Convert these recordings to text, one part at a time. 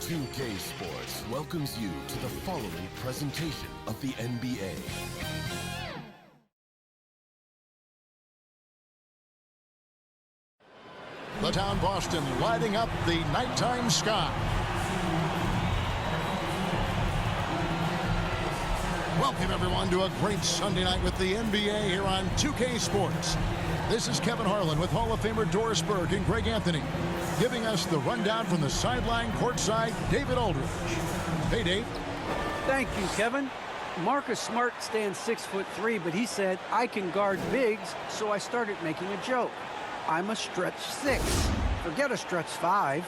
2K Sports welcomes you to the following presentation of the NBA. The town Boston lighting up the nighttime sky. Welcome everyone to a great Sunday night with the NBA here on 2K Sports. This is Kevin Harlan with Hall of Famer Doris Burke and Greg Anthony, giving us the rundown from the sideline courtside, David Aldridge. Hey, Dave. Thank you, Kevin. Marcus Smart stands 6'3", but he said, I can guard bigs, so I started making a joke. I'm a stretch 6. Forget a stretch 5.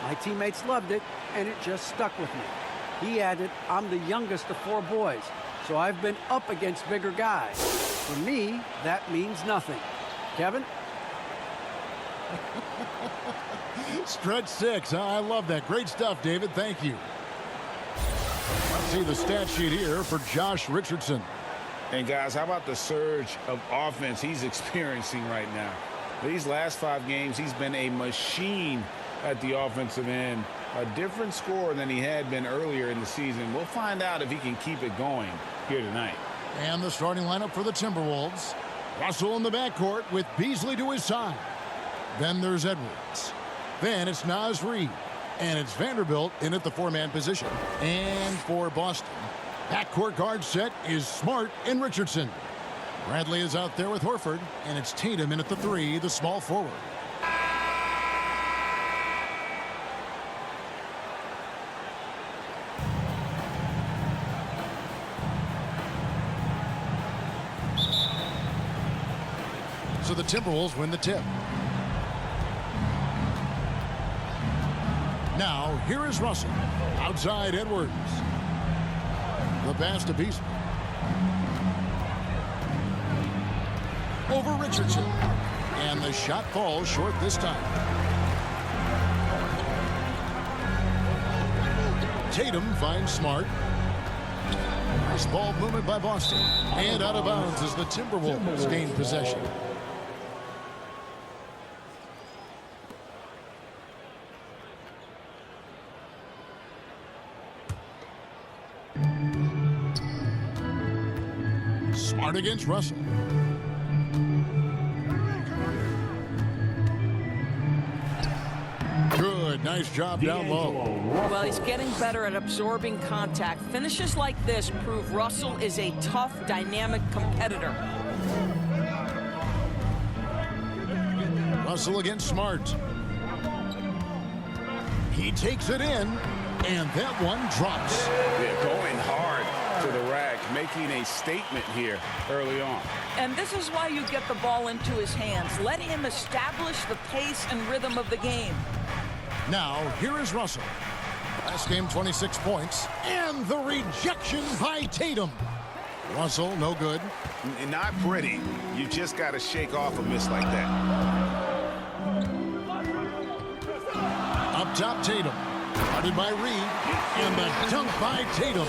My teammates loved it, and it just stuck with me. He added, I'm the youngest of 4 boys, so I've been up against bigger guys. For me, that means nothing. Kevin? Stretch 6, huh? I love that. Great stuff, David. Thank you. Let's see the stat sheet here for Josh Richardson. And guys, how about the surge of offense he's experiencing right now? These last 5 games, he's been a machine at the offensive end. A different scorer than he had been earlier in the season. We'll find out if he can keep it going here tonight. And the starting lineup for the Timberwolves. Russell in the backcourt with Beasley to his side. Then there's Edwards. Then it's Naz Reid. And it's Vanderbilt in at the 4-man position. And for Boston, backcourt guard set is Smart and Richardson. Bradley is out there with Horford. And it's Tatum in at the 3, the small forward. So the Timberwolves win the tip. Now, here is Russell. Outside Edwards. The pass to Beasley. Over Richardson. And the shot falls short this time. Tatum finds Smart. Nice ball movement by Boston. And out of bounds as the Timberwolves gain possession. Smart against Russell. Good, nice job down low. Well, he's getting better at absorbing contact. Finishes like this prove Russell is a tough, dynamic competitor. Russell against Smart. He takes it in, and that one drops. Yeah, going hard to the rack, making a statement here early on. And this is why you get the ball into his hands. Let him establish the pace and rhythm of the game. Now, here is Russell. Last game, 26 points. And the rejection by Tatum. Russell, no good. Not pretty. You just got to shake off a miss like that. Up top, Tatum. Guarded by Reid. And the dunk by Tatum.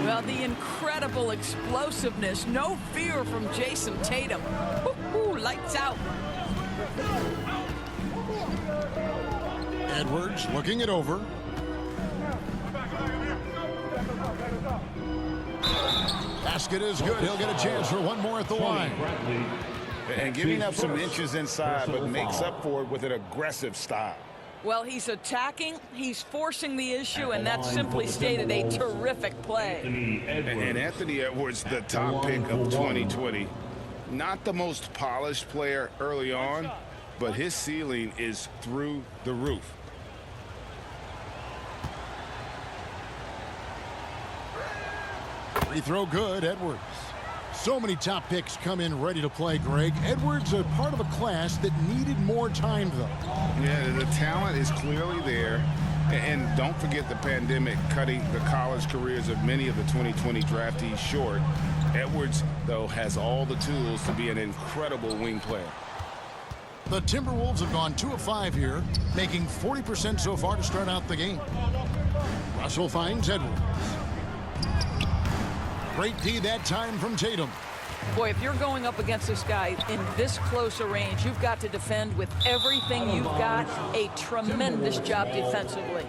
Well, the incredible explosiveness. No fear from Jason Tatum. Woo-hoo, lights out. Edwards looking it over. Basket is good. He'll get a chance for one more at the line. And giving up some inches inside, but makes up for it with an aggressive style. Well, he's attacking, he's forcing the issue, and that simply stated a terrific play. And Anthony Edwards, the top pick of 2020. Not the most polished player early on, but his ceiling is through the roof. Free throw good, Edwards. So many top picks come in ready to play, Greg. Edwards a part of a class that needed more time, though. Yeah, the talent is clearly there. And don't forget the pandemic cutting the college careers of many of the 2020 draftees short. Edwards, though, has all the tools to be an incredible wing player. The Timberwolves have gone 2 of 5 here, making 40% so far to start out the game. Russell finds Edwards. Great D that time from Tatum. Boy, if you're going up against this guy in this close a range, you've got to defend with everything you've got. A tremendous job defensively.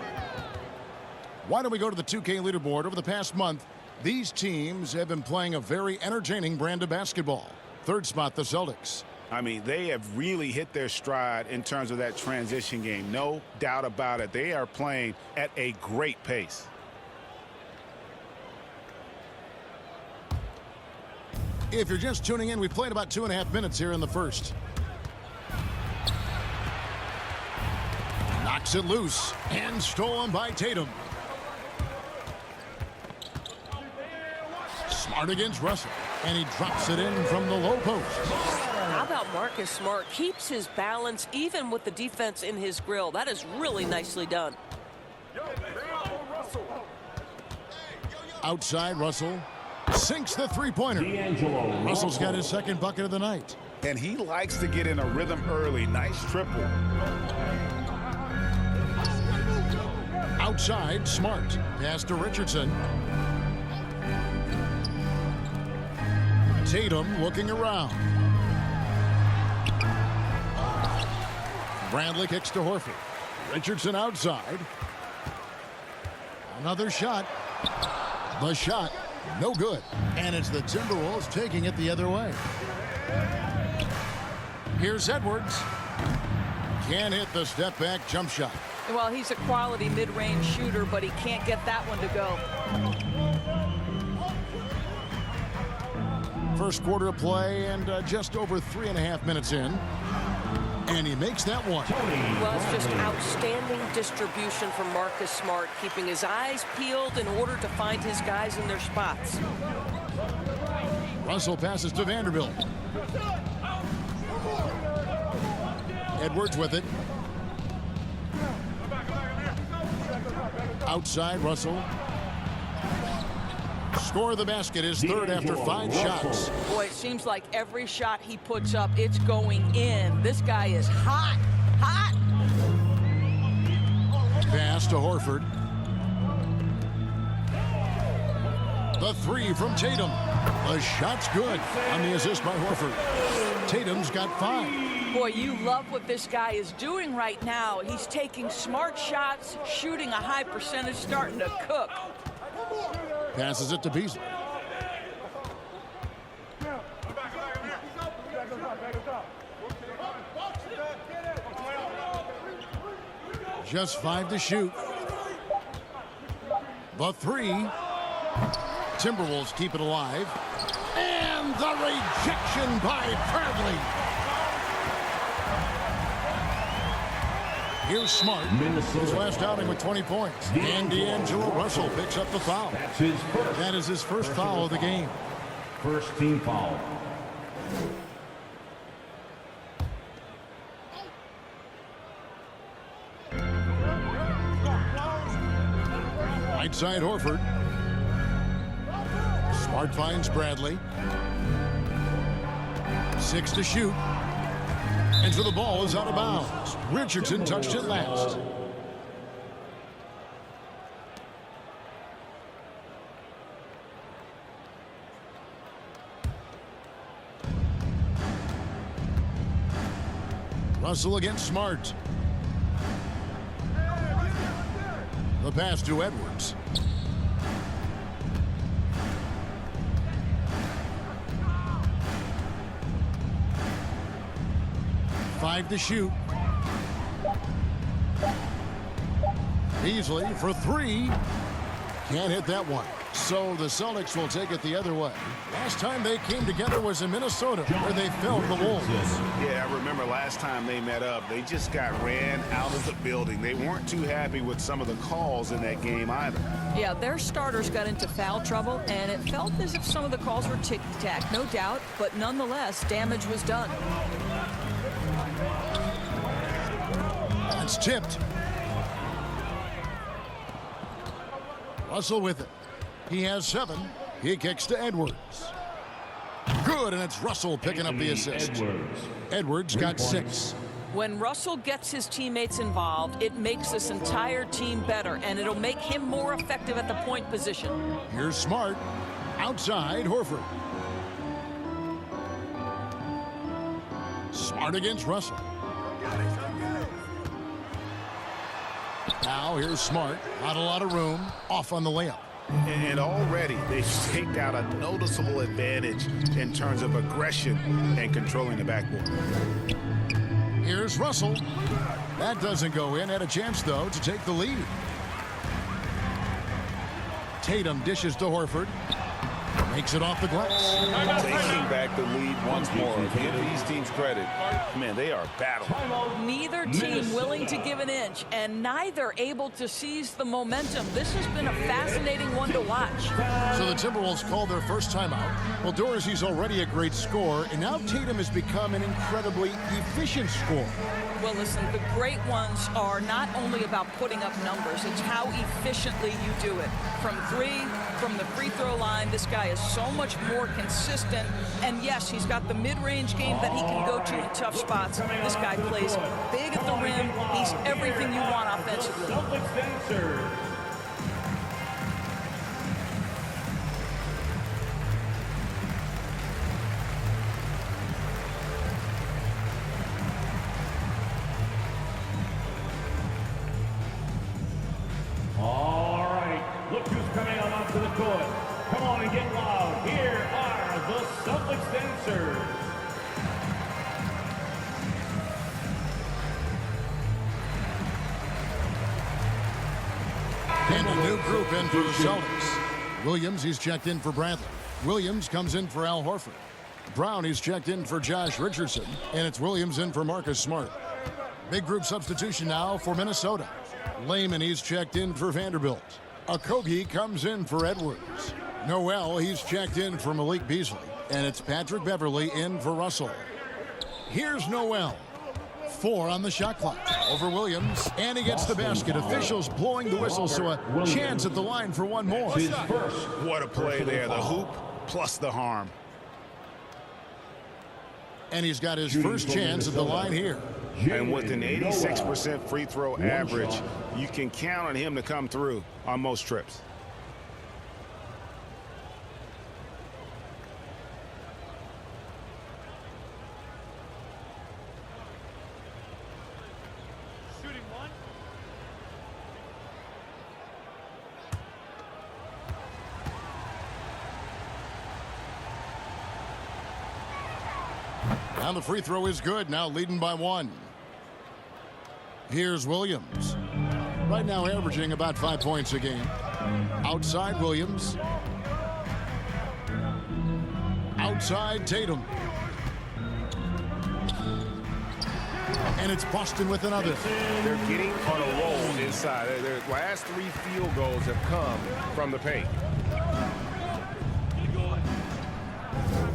Why don't we go to the 2K leaderboard? Over the past month, these teams have been playing a very entertaining brand of basketball. Third spot, the Celtics. I mean, they have really hit their stride in terms of that transition game. No doubt about it. They are playing at a great pace. If you're just tuning in, we've played about 2.5 minutes here in the first. Knocks it loose and stolen by Tatum. Smart against Russell, and he drops it in from the low post. How about Marcus Smart? Keeps his balance even with the defense in his grill. That is really nicely done. Outside, Russell sinks the three-pointer. Russell's got his second bucket of the night. And he likes to get in a rhythm early. Nice triple. Outside, Smart. Pass to Richardson. Tatum looking around. Bradley kicks to Horford. Richardson outside. Another shot. The shot, no good. And it's the Timberwolves taking it the other way. Here's Edwards. Can't hit the step-back jump shot. Well, he's a quality mid-range shooter, but he can't get that one to go. First quarter of play and just over 3.5 minutes in. And he makes that one. Well, it's just outstanding distribution from Marcus Smart, keeping his eyes peeled in order to find his guys in their spots. Russell passes to Vanderbilt. Edwards with it. Outside, Russell. Score of the basket is third after 5 shots. Boy, it seems like every shot he puts up, it's going in. This guy is hot, hot. Pass to Horford. The three from Tatum. The shot's good on the assist by Horford. Tatum's got 5. Boy, you love what this guy is doing right now. He's taking smart shots, shooting a high percentage, starting to cook. Passes it to Beasley. Just 5 to shoot. The 3. Timberwolves keep it alive. And the rejection by Bradley. Here's Smart. His last outing with 20 points. And D'Angelo Russell picks up the foul. That is his first foul of the game. First team foul. Right side, Horford. Smart finds Bradley. 6 to shoot. And so the ball is out of bounds. Richardson touched it last. Russell against Smart. The pass to Edwards. Five to shoot. Beasley for 3. Can't hit that one. So the Celtics will take it the other way. Last time they came together was in Minnesota, where they felled the Wolves. Yeah, I remember last time they met up, they just got ran out of the building. They weren't too happy with some of the calls in that game either. Yeah, their starters got into foul trouble, and it felt as if some of the calls were tick-tack, no doubt, but nonetheless, damage was done. It's tipped. Russell with it. He has 7. He kicks to Edwards. Good, and it's Russell picking up the assist. Edwards got 6. When Russell gets his teammates involved, it makes this entire team better, and it'll make him more effective at the point position. Here's Smart. Outside, Horford. Smart against Russell. Now here's Smart. Not a lot of room. Off on the layup. And already they've staked out a noticeable advantage in terms of aggression and controlling the backboard. Here's Russell. That doesn't go in. Had a chance, though, to take the lead. Tatum dishes to Horford. Makes it off the glass. Taking back the lead once more. Give these teams credit. Man, they are battling. Neither team willing to give an inch, and neither able to seize the momentum. This has been a fascinating one to watch. So the Timberwolves called their first timeout. Well, Dorsey's already a great scorer, and now Tatum has become an incredibly efficient scorer. Well, listen, the great ones are not only about putting up numbers, it's how efficiently you do it. From three, from the free throw line, this guy is so much more consistent. And yes, he's got the mid-range game that he can go to in tough spots. This guy plays big at the rim. He's everything you want offensively. All right, look who's coming on onto the court. Come on and get loud. Here are the Celtics dancers. And a new group in for the Celtics. Williams, he's checked in for Bradley. Williams comes in for Al Horford. Brown, he's checked in for Josh Richardson. And it's Williams in for Marcus Smart. Big group substitution now for Minnesota. Layman, he's checked in for Vanderbilt. Okogie comes in for Edwards. Noel, he's checked in for Malik Beasley. And it's Patrick Beverley in for Russell. Here's Noel. 4 on the shot clock. Over Williams. And he gets the basket. Officials blowing the whistle, so a chance at the line for one more. What a play there. The hoop plus the harm. And he's got his first chance at the line here. And with an 86% free throw average, you can count on him to come through on most trips. And the free throw is good, now leading by 1. Here's Williams. Right now averaging about 5 points a game. Outside Williams. Outside Tatum. And it's Boston with another. They're getting on a roll inside. Their last 3 field goals have come from the paint.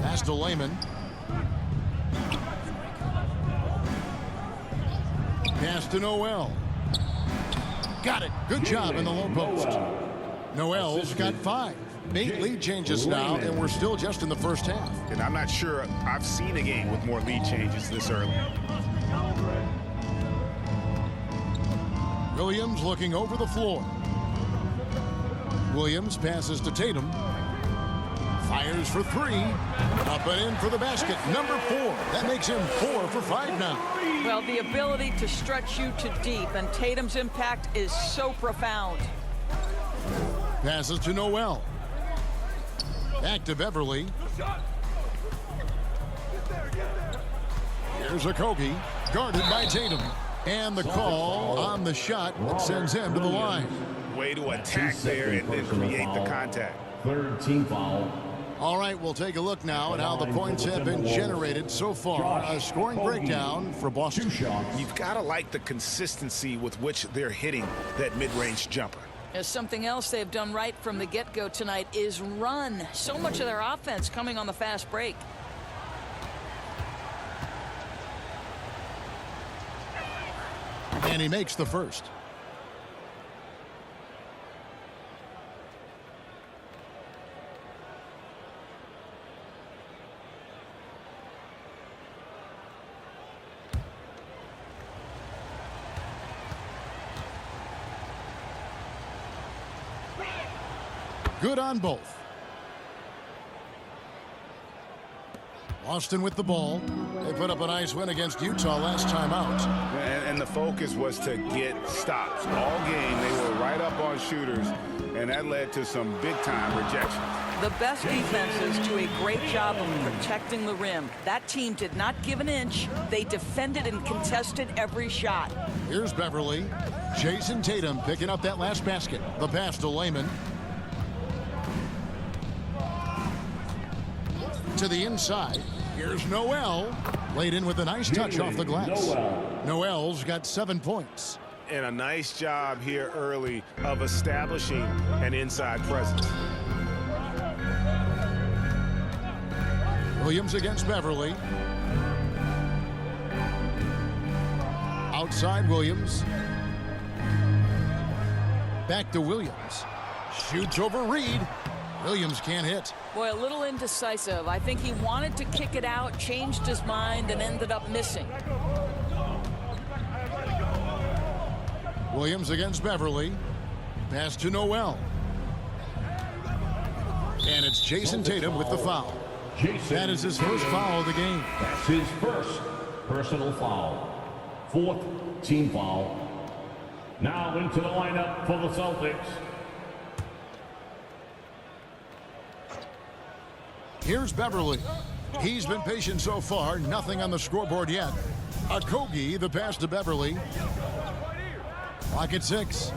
Pass to Layman. Pass to Noel. Got it. Good job in the low post. Noel's got 5. 8 lead changes now, and we're still just in the first half. And I'm not sure I've seen a game with more lead changes this early. Williams looking over the floor. Williams passes to Tatum. Fires for 3. Up and in for the basket. Number 4. That makes him 4 for 5 now. Well, the ability to stretch you to deep, and Tatum's impact is so profound. Passes to Noel. Back to Beverly. Here's Okogie, guarded by Tatum. And the call on the shot sends him to the line. Way to attack there and then create the contact. Third team foul. All right, we'll take a look now at how the points have been generated so far. A scoring breakdown for Boston. You've got to like the consistency with which they're hitting that mid-range jumper. Something else they've done right from the get-go tonight is run. So much of their offense coming on the fast break. And he makes the first. Good on both. Boston with the ball. They put up a nice win against Utah last time out. And the focus was to get stops. All game, they were right up on shooters, and that led to some big-time rejections. The best defenses do a great job of protecting the rim. That team did not give an inch. They defended and contested every shot. Here's Beverly. Jason Tatum picking up that last basket. The pass to Layman. To the inside. Here's Noel. Laid in with a nice touch off the glass. Noel's got 7 points. And a nice job here early of establishing an inside presence. Williams against Beverly. Outside Williams. Back to Williams. Shoots over Reed. Williams can't hit. Boy, a little indecisive. I think he wanted to kick it out, changed his mind, and ended up missing. Williams against Beverly. Pass to Noel. And it's Jason Tatum with the foul. That is his first foul of the game. That's his first personal foul. 4th team foul. Now into the lineup for the Celtics. Here's Beverly. He's been patient so far. Nothing on the scoreboard yet. Okogie, the pass to Beverly. Clock at 6.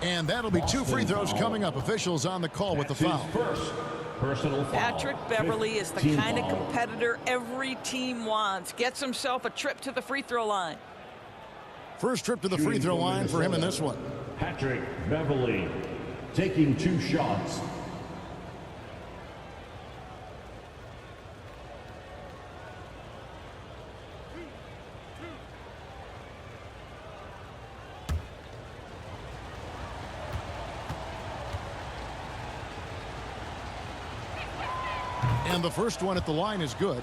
And that'll be 2 free throws coming up. Officials on the call with the foul. First personal foul. Patrick Beverly is the kind of competitor every team wants. Gets himself a trip to the free throw line. First trip to the free throw line for him in this one. Patrick Beverly taking 2 shots. And the first one at the line is good.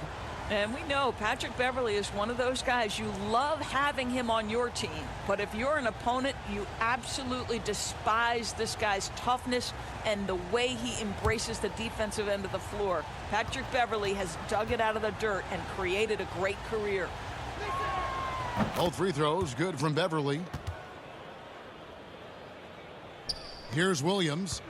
And we know Patrick Beverly is one of those guys you love having him on your team. But if you're an opponent, you absolutely despise this guy's toughness and the way he embraces the defensive end of the floor. Patrick Beverly has dug it out of the dirt and created a great career. Both free throws good from Beverly. Here's Williams.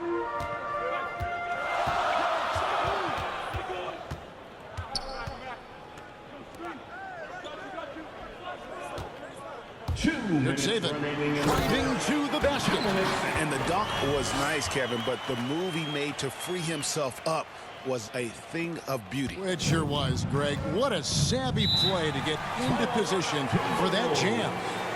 Good save it. Driving to the basket. And the dunk was nice, Kevin, but the move he made to free himself up was a thing of beauty. It sure was, Greg. What a savvy play to get into position for that jam.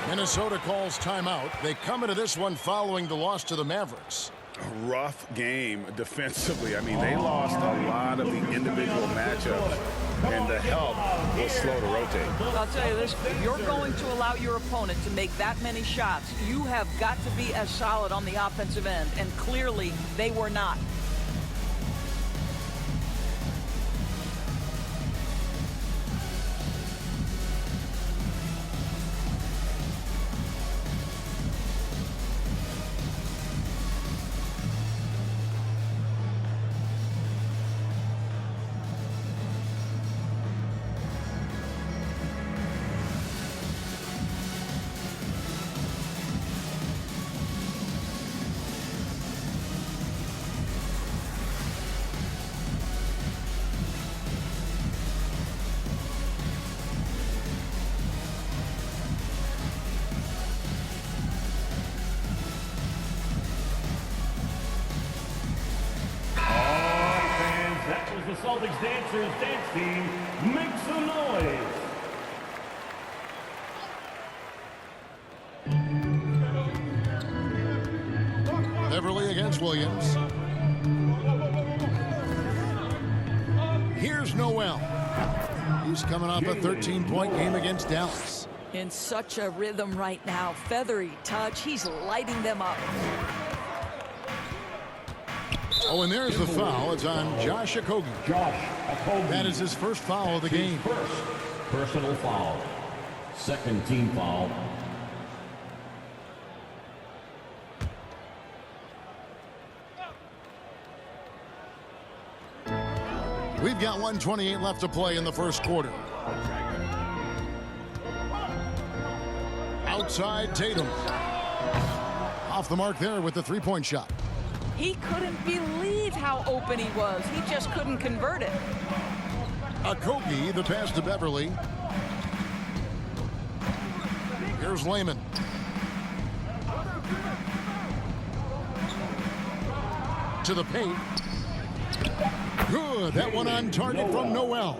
Minnesota calls timeout. They come into this one following the loss to the Mavericks. A rough game defensively. I mean, they lost a lot of the individual matchups, and the help was slow to rotate. I'll tell you this, if you're going to allow your opponent to make that many shots, you have got to be as solid on the offensive end, and clearly they were not. The Celtics dancers dance team, make some noise. Beverly against Williams. Here's Noel. He's coming off a 13-point game against Dallas. In such a rhythm right now. Feathery touch. He's lighting them up. Oh, and there's the foul. It's on Josh Okogie. That is his first foul of the game. First personal foul. 2nd team foul. We've got 1:28 left to play in the first quarter. Outside Tatum. Off the mark there with the three-point shot. He couldn't believe how open he was. He just couldn't convert it. Okogie, the pass to Beverly. Here's Layman. To the paint. Good. That one on target from Noel.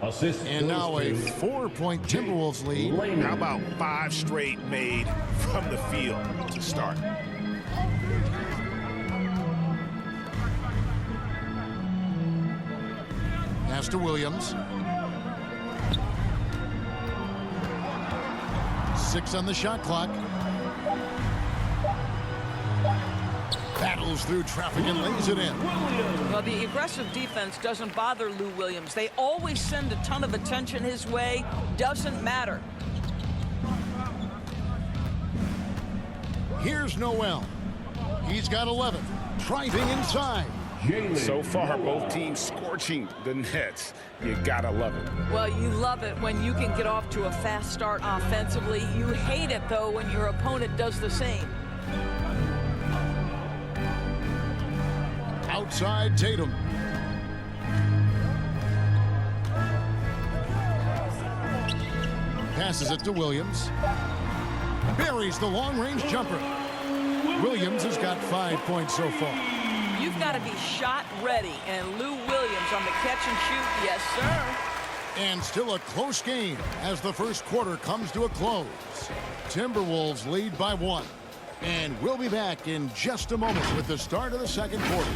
Assist And now a goes to 4-point Timberwolves lead. How about 5 straight made from the field to start? Pass to Williams. 6 on the shot clock. Battles through traffic and lays it in. Well, the aggressive defense doesn't bother Lou Williams. They always send a ton of attention his way. Doesn't matter. Here's Noel. He's got 11. Driving inside. So far, both teams scorching the Nets. You gotta love it. Well, you love it when you can get off to a fast start offensively. You hate it, though, when your opponent does the same. Outside Tatum. Passes it to Williams. Buries the long-range jumper. Williams has got 5 points so far. You've got to be shot ready, and Lou Williams on the catch and shoot, yes, sir. And still a close game as the first quarter comes to a close. Timberwolves lead by 1. And we'll be back in just a moment with the start of the second quarter.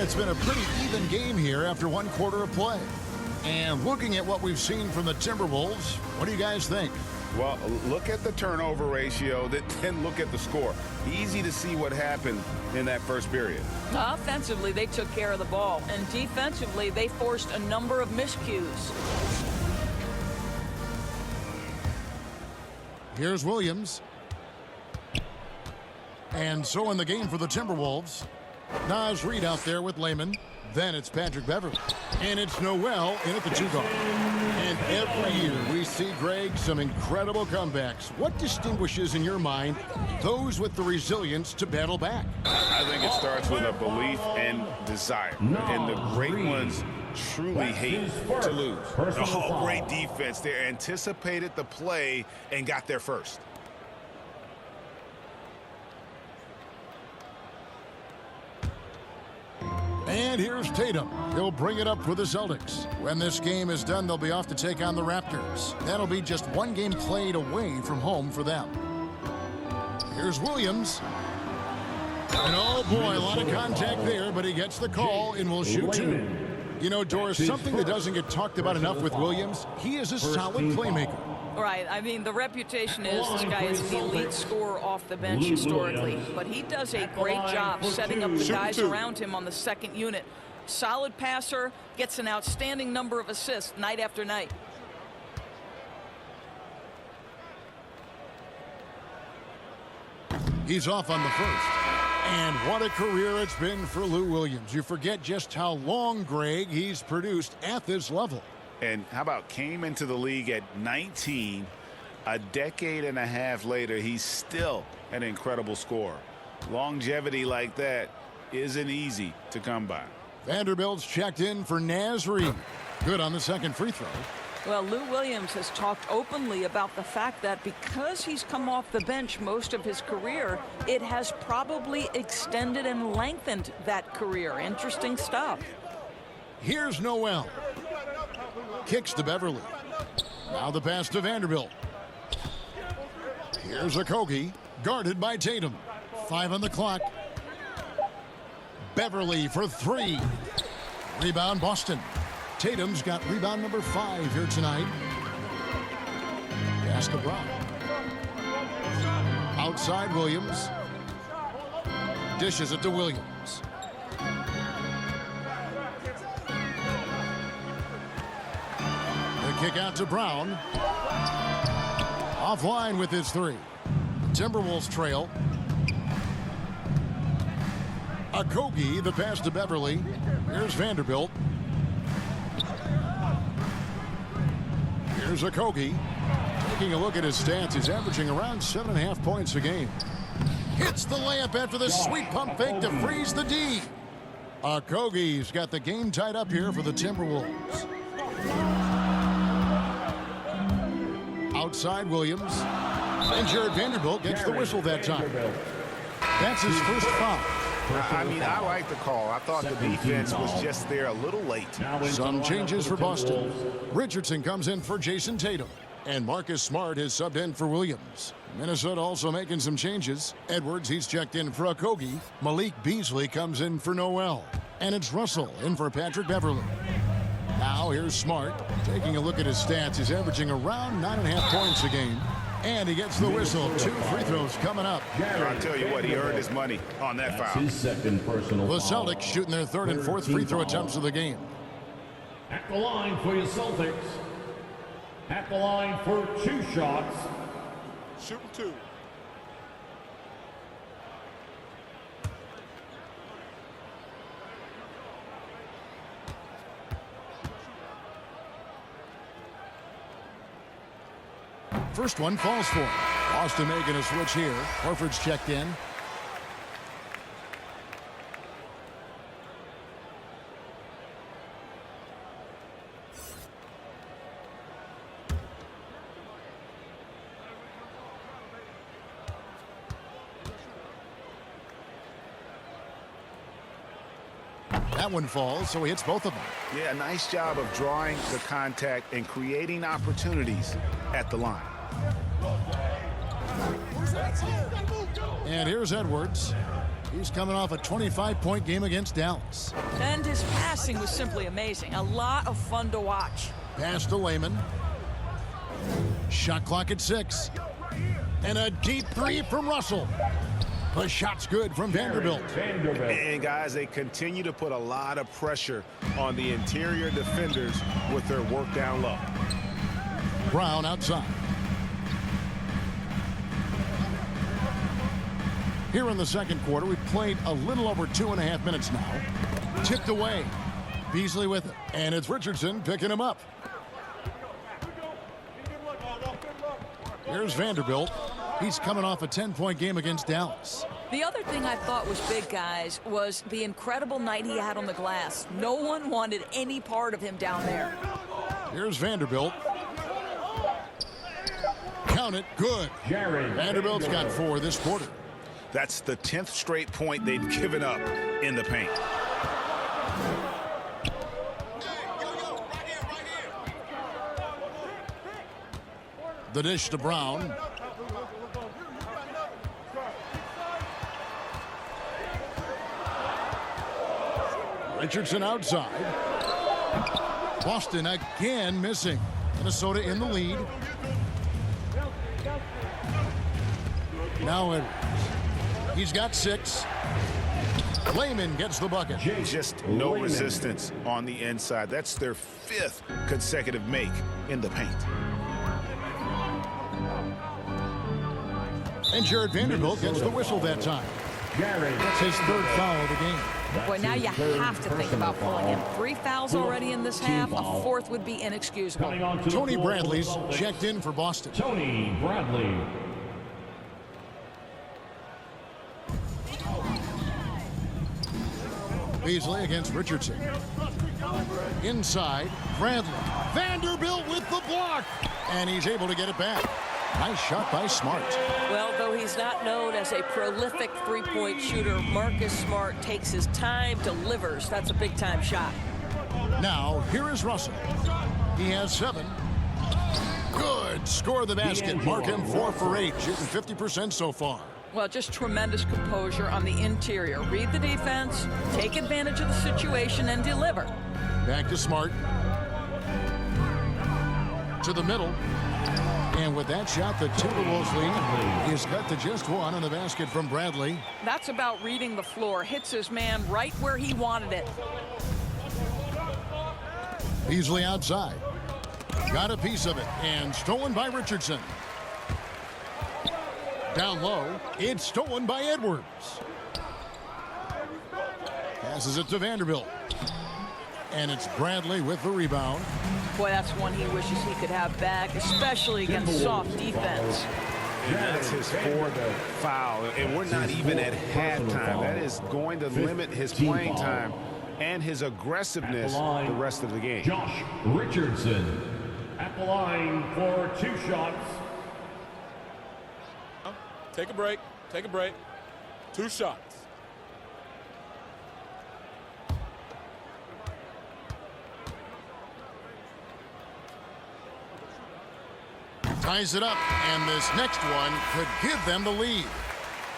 It's been a pretty even game here after 1 quarter of play. And looking at what we've seen from the Timberwolves, what do you guys think? Well, look at the turnover ratio, then look at the score. Easy to see what happened in that first period. Offensively, they took care of the ball, and defensively, they forced a number of miscues. Here's Williams. And so in the game for the Timberwolves, Naz Reid out there with Layman. Then it's Patrick Beverly. And it's Noel in at the 2-guard. And every year we see, Greg, some incredible comebacks. What distinguishes, in your mind, those with the resilience to battle back? I think it starts with a belief and desire. And the great ones truly hate to lose. Oh, great defense. They anticipated the play and got there first. And here's Tatum. He'll bring it up for the Celtics. When this game is done, they'll be off to take on the Raptors. That'll be just 1 game played away from home for them. Here's Williams. And oh boy, a lot of contact there, but he gets the call and will shoot 2. You know, Doris, something that doesn't get talked about enough with Williams, he is a solid playmaker. Right. I mean, the reputation is this guy is the elite scorer off the bench historically, but he does a great job setting up the guys around him on the second unit. Solid passer, gets an outstanding number of assists night after night. He's off on the first. And what a career it's been for Lou Williams. You forget just how long, Greg, he's produced at this level. And how about came into the league at 19, a decade and a half later, he's still an incredible scorer. Longevity like that isn't easy to come by. Vanderbilt's checked in for Naz Reid. Good on the second free throw. Well, Lou Williams has talked openly about the fact that because he's come off the bench most of his career, it has probably extended and lengthened that career. Interesting stuff. Here's Noel. Kicks to Beverly. Now the pass to Vanderbilt. Here's Okogie, guarded by Tatum. 5 on the clock. Beverly for 3. Rebound Boston. Tatum's got rebound number 5 here tonight. Pass to Brown. Outside Williams. Dishes it to Williams. The kick out to Brown. Offline with his three. Timberwolves trail. Okogie, the pass to Beverly. Here's Vanderbilt. Here's Okogie. Taking a look at his stats, he's averaging around 7.5 points a game. Hits the layup after the sweet pump fake to freeze the D. Okogie's got the game tied up here for the Timberwolves. Outside Williams. And Jared Vanderbilt gets the whistle that time. That's his first foul. I mean, I like the call. I thought the defense was just there a little late. Some changes for Boston. Richardson comes in for Jason Tatum. And Marcus Smart is subbed in for Williams. Minnesota also making some changes. Edwards, he's checked in for Okogie. Malik Beasley comes in for Noel. And it's Russell in for Patrick Beverly. Now here's Smart. Taking a look at his stats, he's averaging around 9.5 points a game. And he gets the whistle. 2 free throws coming up. I'll tell you what, he earned his money on that foul. His second personal The foul. Celtics shooting their third and fourth free throw attempts of the game. At the line for your Celtics. At the line for 2 shots. Shooting 2. First one falls for him. Boston making a switch here. Horford's checked in. That one falls, so he hits both of them. Yeah, nice job of drawing the contact and creating opportunities at the line. And here's Edwards. He's coming off a 25-point game against Dallas. And his passing was simply amazing. A lot of fun to watch. Pass to Layman. Shot clock at 6. And a deep three from Russell. The shot's good from Vanderbilt. And guys, they continue to put a lot of pressure on the interior defenders with their work down low. Brown outside. Here in the second quarter, we've played a little over 2.5 minutes now. Tipped away. Beasley with it. And it's Richardson picking him up. Here's Vanderbilt. He's coming off a 10-point game against Dallas. The other thing I thought was big, guys, was the incredible night he had on the glass. No one wanted any part of him down there. Here's Vanderbilt. Count it. Good. Vanderbilt's got 4 this quarter. That's the 10th straight point they've given up in the paint. The dish to Brown. Richardson outside. Boston again missing. Minnesota in the lead. Now Edwards. He's got 6. Layman gets the bucket. Just no resistance on the inside. That's their 5th consecutive make in the paint. And Jared Vanderbilt gets the whistle that time. That's his 3rd foul of the game. Boy, now you have to think about pulling him. 3 fouls already in this half. A 4th would be inexcusable. Tony Bradley's checked in for Boston. Tony Bradley. Beasley against Richardson. Inside, Bradley. Vanderbilt with the block. And he's able to get it back. Nice shot by Smart. Well, though he's not known as a prolific three-point shooter, Marcus Smart takes his time, delivers. That's a big-time shot. Now, here is Russell. He has 7. Good. Score the basket. Mark him 4 for 8. Shooting 50% so far. Well, just tremendous composure on the interior. Read the defense, take advantage of the situation, and deliver. Back to Smart. To the middle. And with that shot, the Timberwolves lead is cut to just one on the basket from Bradley. That's about reading the floor. Hits his man right where he wanted it. Beasley outside. Got a piece of it and stolen by Richardson. Down low, it's stolen by Edwards. Passes it to Vanderbilt. And it's Bradley with the rebound. Boy, that's one he wishes he could have back, especially against soft defense. And that's his fourth foul, and we're not even at halftime. That is going to limit his playing time and his aggressiveness the rest of the game. Josh Richardson at the line for 2 shots. Take a break. Take a break. 2 shots. Ties it up, and this next one could give them the lead.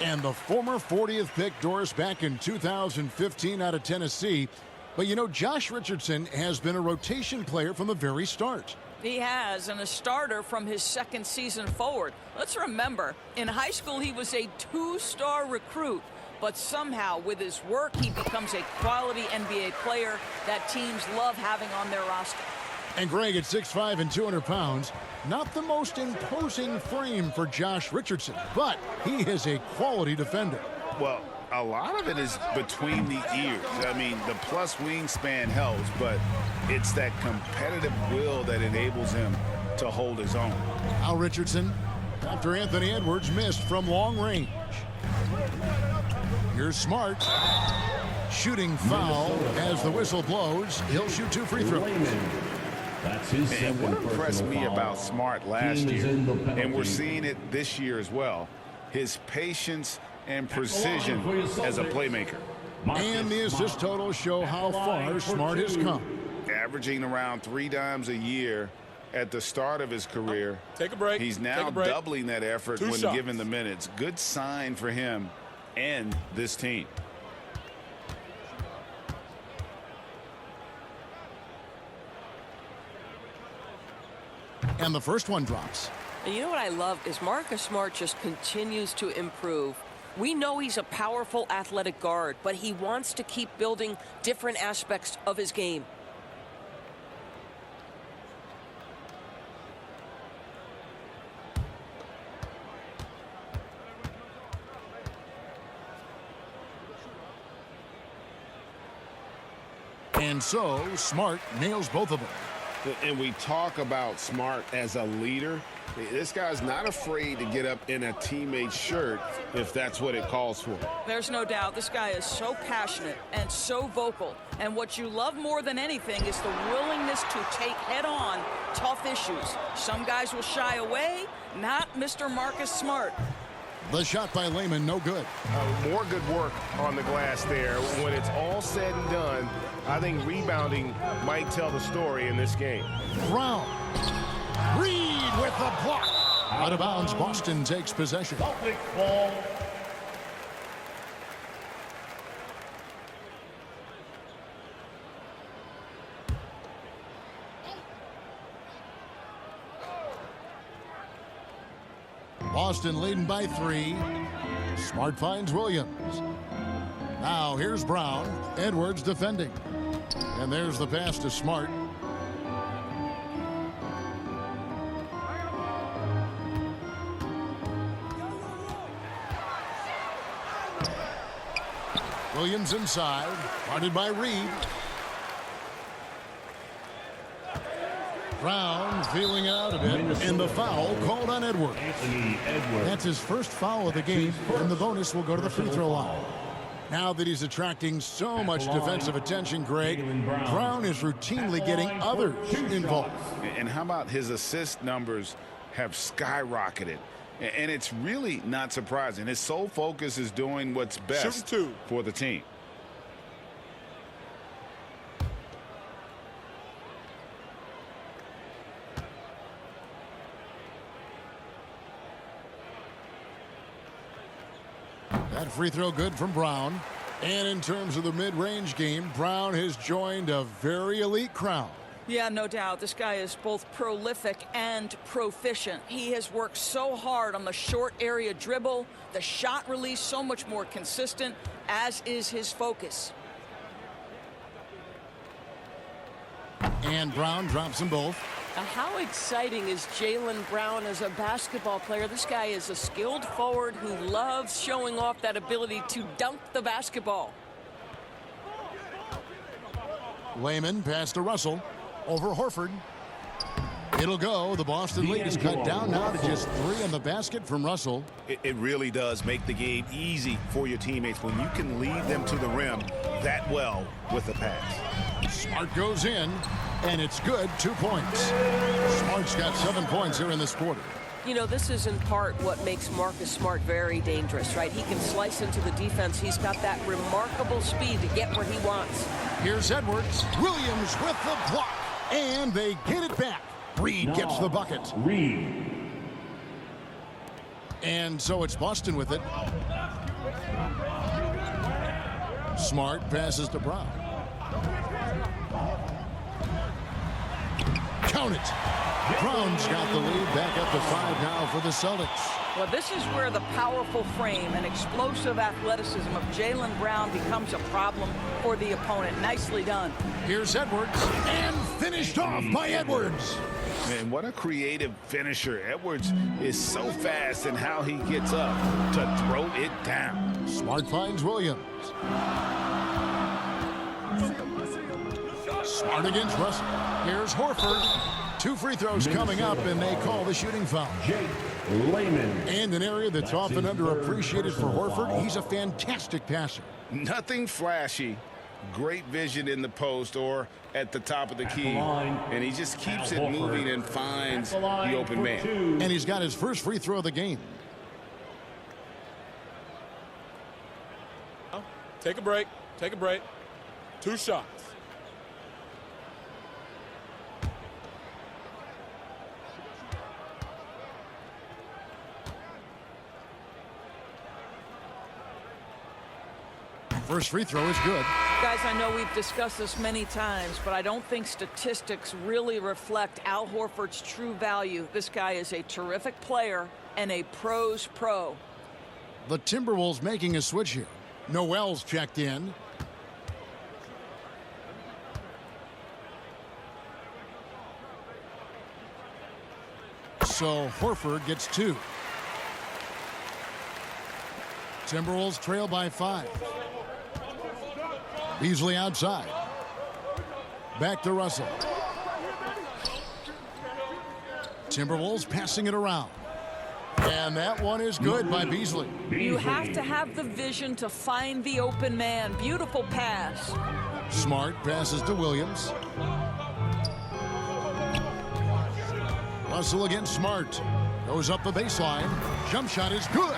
And the former 40th pick Doris back in 2015 out of Tennessee. But you know, Josh Richardson has been a rotation player from the very start. He has, and a starter from his 2nd season forward. Let's remember, in high school he was a 2-star recruit, but somehow with his work he becomes a quality NBA player that teams love having on their roster. And Greg, at 6'5" and 200 pounds, not the most imposing frame for Josh Richardson, but he is a quality defender. Well, a lot of it is between the ears. I mean, the plus wingspan helps, but it's that competitive will that enables him to hold his own. Al Richardson, after Anthony Edwards missed from long range. Here's Smart. Shooting foul as the whistle blows. He'll shoot 2 free throws. That's his And what impressed me foul. about Smart last year, in the and we're penalty. seeing it this year as well, his patience and precision as a playmaker. And the assist totals show how far Smart has come. Averaging around 3 dimes a year at the start of his career. Take a break. He's Take now a break. doubling that effort 2 when shots. given the minutes. Good sign for him and this team. And the first one drops. And you know what I love is Marcus Smart just continues to improve. We know he's a powerful athletic guard, but he wants to keep building different aspects of his game. And so Smart nails both of them. And we talk about Smart as a leader. This guy's not afraid to get up in a teammate's shirt if that's what it calls for. There's no doubt this guy is so passionate and so vocal. And what you love more than anything is the willingness to take head-on tough issues. Some guys will shy away, not Mr. Marcus Smart. The shot by Lehman, no good. More good work on the glass there. When it's all said and done, I think rebounding might tell the story in this game. Brown. Reed with the block. Out of bounds, Boston takes possession. Celtics ball. Boston leading by 3. Smart finds Williams. Now here's Brown. Edwards defending. And there's the pass to Smart. Williams inside. Guarded by Reed. Brown feeling out a bit, and the foul called on Edwards. Anthony Edwards. That's his first foul of the game, and the bonus will go to the free throw line. Now that he's attracting so much defensive attention, Greg, Brown is routinely getting others involved. And how about his assist numbers have skyrocketed? And it's really not surprising. His sole focus is doing what's best Shooting 2. for the team. That free throw good from Brown. And in terms of the mid-range game, Brown has joined a very elite crowd. Yeah, no doubt. This guy is both prolific and proficient. He has worked so hard on the short area dribble, the shot release so much more consistent, as is his focus. And Brown drops them both. Now, how exciting is Jaylen Brown as a basketball player? This guy is a skilled forward who loves showing off that ability to dunk the basketball. Layman pass to Russell. Over Horford. It'll go. The Boston lead is cut down now to just 3 on the basket from Russell. It really does make the game easy for your teammates when you can lead them to the rim that well with a pass. Smart goes in, and it's good. 2 points. Smart's got 7 points here in this quarter. You know, this is in part what makes Marcus Smart very dangerous, right? He can slice into the defense. He's got that remarkable speed to get where he wants. Here's Edwards. Williams with the block. And they get it back. Reed gets the bucket. Reed. And so it's Boston with it. Smart passes to Brown. Count it. Brown's got the lead back up to 5 now for the Celtics. Well, this is where the powerful frame and explosive athleticism of Jaylen Brown becomes a problem for the opponent. Nicely done. Here's Edwards, and finished off by Edwards. Man, what a creative finisher. Edwards is so fast in how he gets up to throw it down. Smart finds Williams. Smart against Russell. Here's Horford. 2 free throws coming up, and they call the shooting foul. Layman. And an area that's often underappreciated for Horford, he's a fantastic passer. Nothing flashy. Great vision in the post or at the top of the key. And he just keeps it moving and finds the open man. And he's got his first free throw of the game. Take a break. Take a break. 2 shots. First free throw is good. Guys, I know we've discussed this many times, but I don't think statistics really reflect Al Horford's true value. This guy is a terrific player and a pro's pro. The Timberwolves making a switch here. Noel's checked in. So Horford gets 2. Timberwolves trail by 5. Beasley outside. Back to Russell. Timberwolves passing it around. And that one is good by Beasley. You have to have the vision to find the open man. Beautiful pass. Smart passes to Williams. Russell against Smart. Goes up the baseline. Jump shot is good.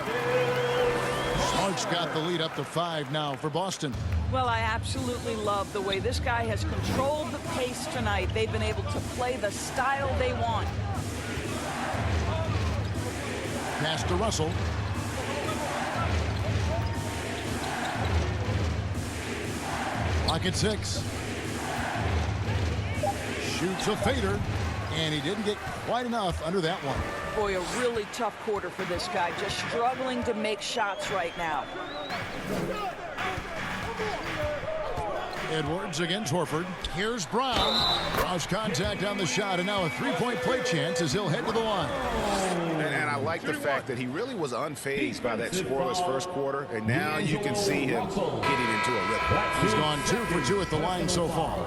Smart's got the lead up to 5 now for Boston. Well, I absolutely love the way this guy has controlled the pace tonight. They've been able to play the style they want. Pass to Russell. Clock at 6. Shoots a fader, and he didn't get quite enough under that one. Boy, a really tough quarter for this guy. Just struggling to make shots right now. Edwards against Horford. Here's Brown. Cross contact on the shot, and now a 3-point play chance as he'll head to the line. And I like the fact that he really was unfazed by that scoreless first quarter, and now you can see him getting into a rhythm. He's gone 2 for 2 at the line so far.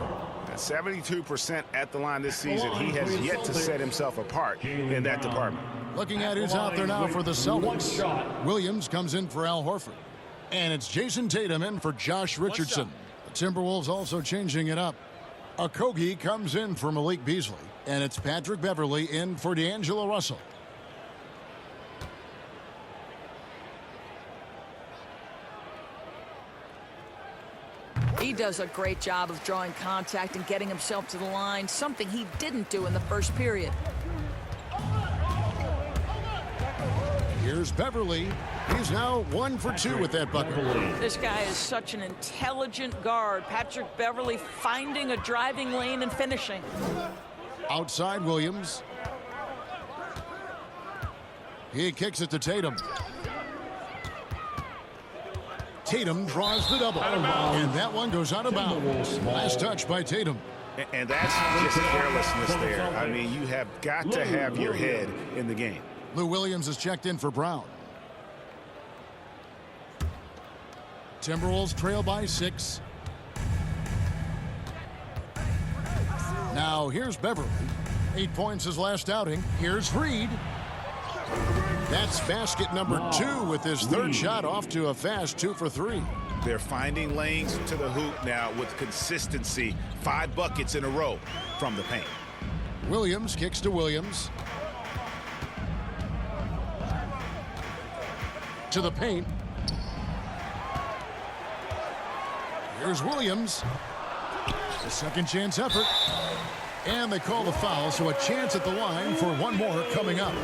At 72% at the line this season, he has yet to set himself apart in that department. Looking at who's out there now for the Celtics. Williams comes in for Al Horford. And it's Jason Tatum in for Josh Richardson. The Timberwolves also changing it up. Okogie comes in for Malik Beasley. And it's Patrick Beverley in for D'Angelo Russell. He does a great job of drawing contact and getting himself to the line, something he didn't do in the first period. Here's Here's Beverly. He's now 1 for 2 with that bucket. This guy is such an intelligent guard. Patrick Beverly finding a driving lane and finishing. Outside Williams. He kicks it to Tatum. Tatum draws the double. And that one goes out of bounds. Last touch by Tatum. And that's just carelessness there. I mean, you have got to have your head in the game. Lou Williams is checked in for Brown. Timberwolves trail by 6. Now here's Beverly. 8 points his last outing. Here's Reed. That's basket number 2 with his third shot off to a fast 2 for 3. They're finding lanes to the hoop now with consistency. 5 buckets in a row from the paint. Williams kicks to Williams. To the paint. Here's Williams. A second chance effort. And they call the foul, so a chance at the line for one more coming up.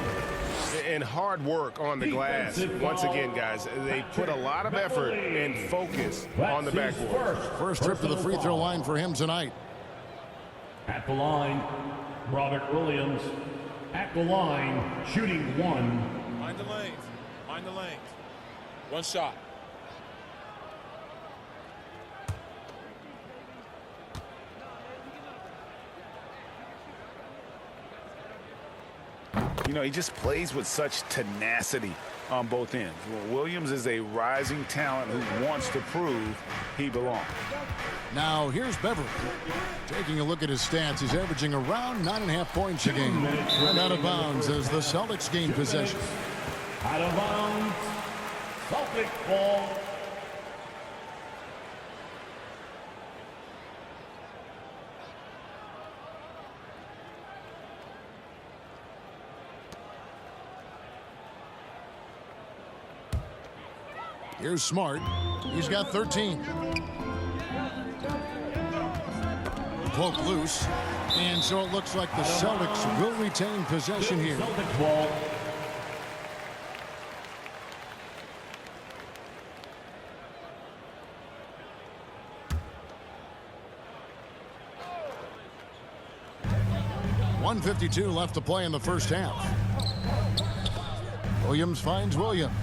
And hard work on the glass. Once again, guys, they put a lot of effort and focus on the backboard. First trip to the free throw line for him tonight. At the line, Robert Williams. At the line, shooting 1. Mind the lanes. Mind the lanes. One shot. You know, he just plays with such tenacity on both ends. Well, Williams is a rising talent who wants to prove he belongs. Now here's Beverly. Taking a look at his stats, he's averaging around 9.5 points a game. And out of bounds as the Celtics gain possession. Out of bounds, Celtics ball. Here's Smart. He's got 13. Poke loose. And so it looks like the Celtics will retain possession here. Celtics ball. .152 left to play in the first half. Williams finds Williams.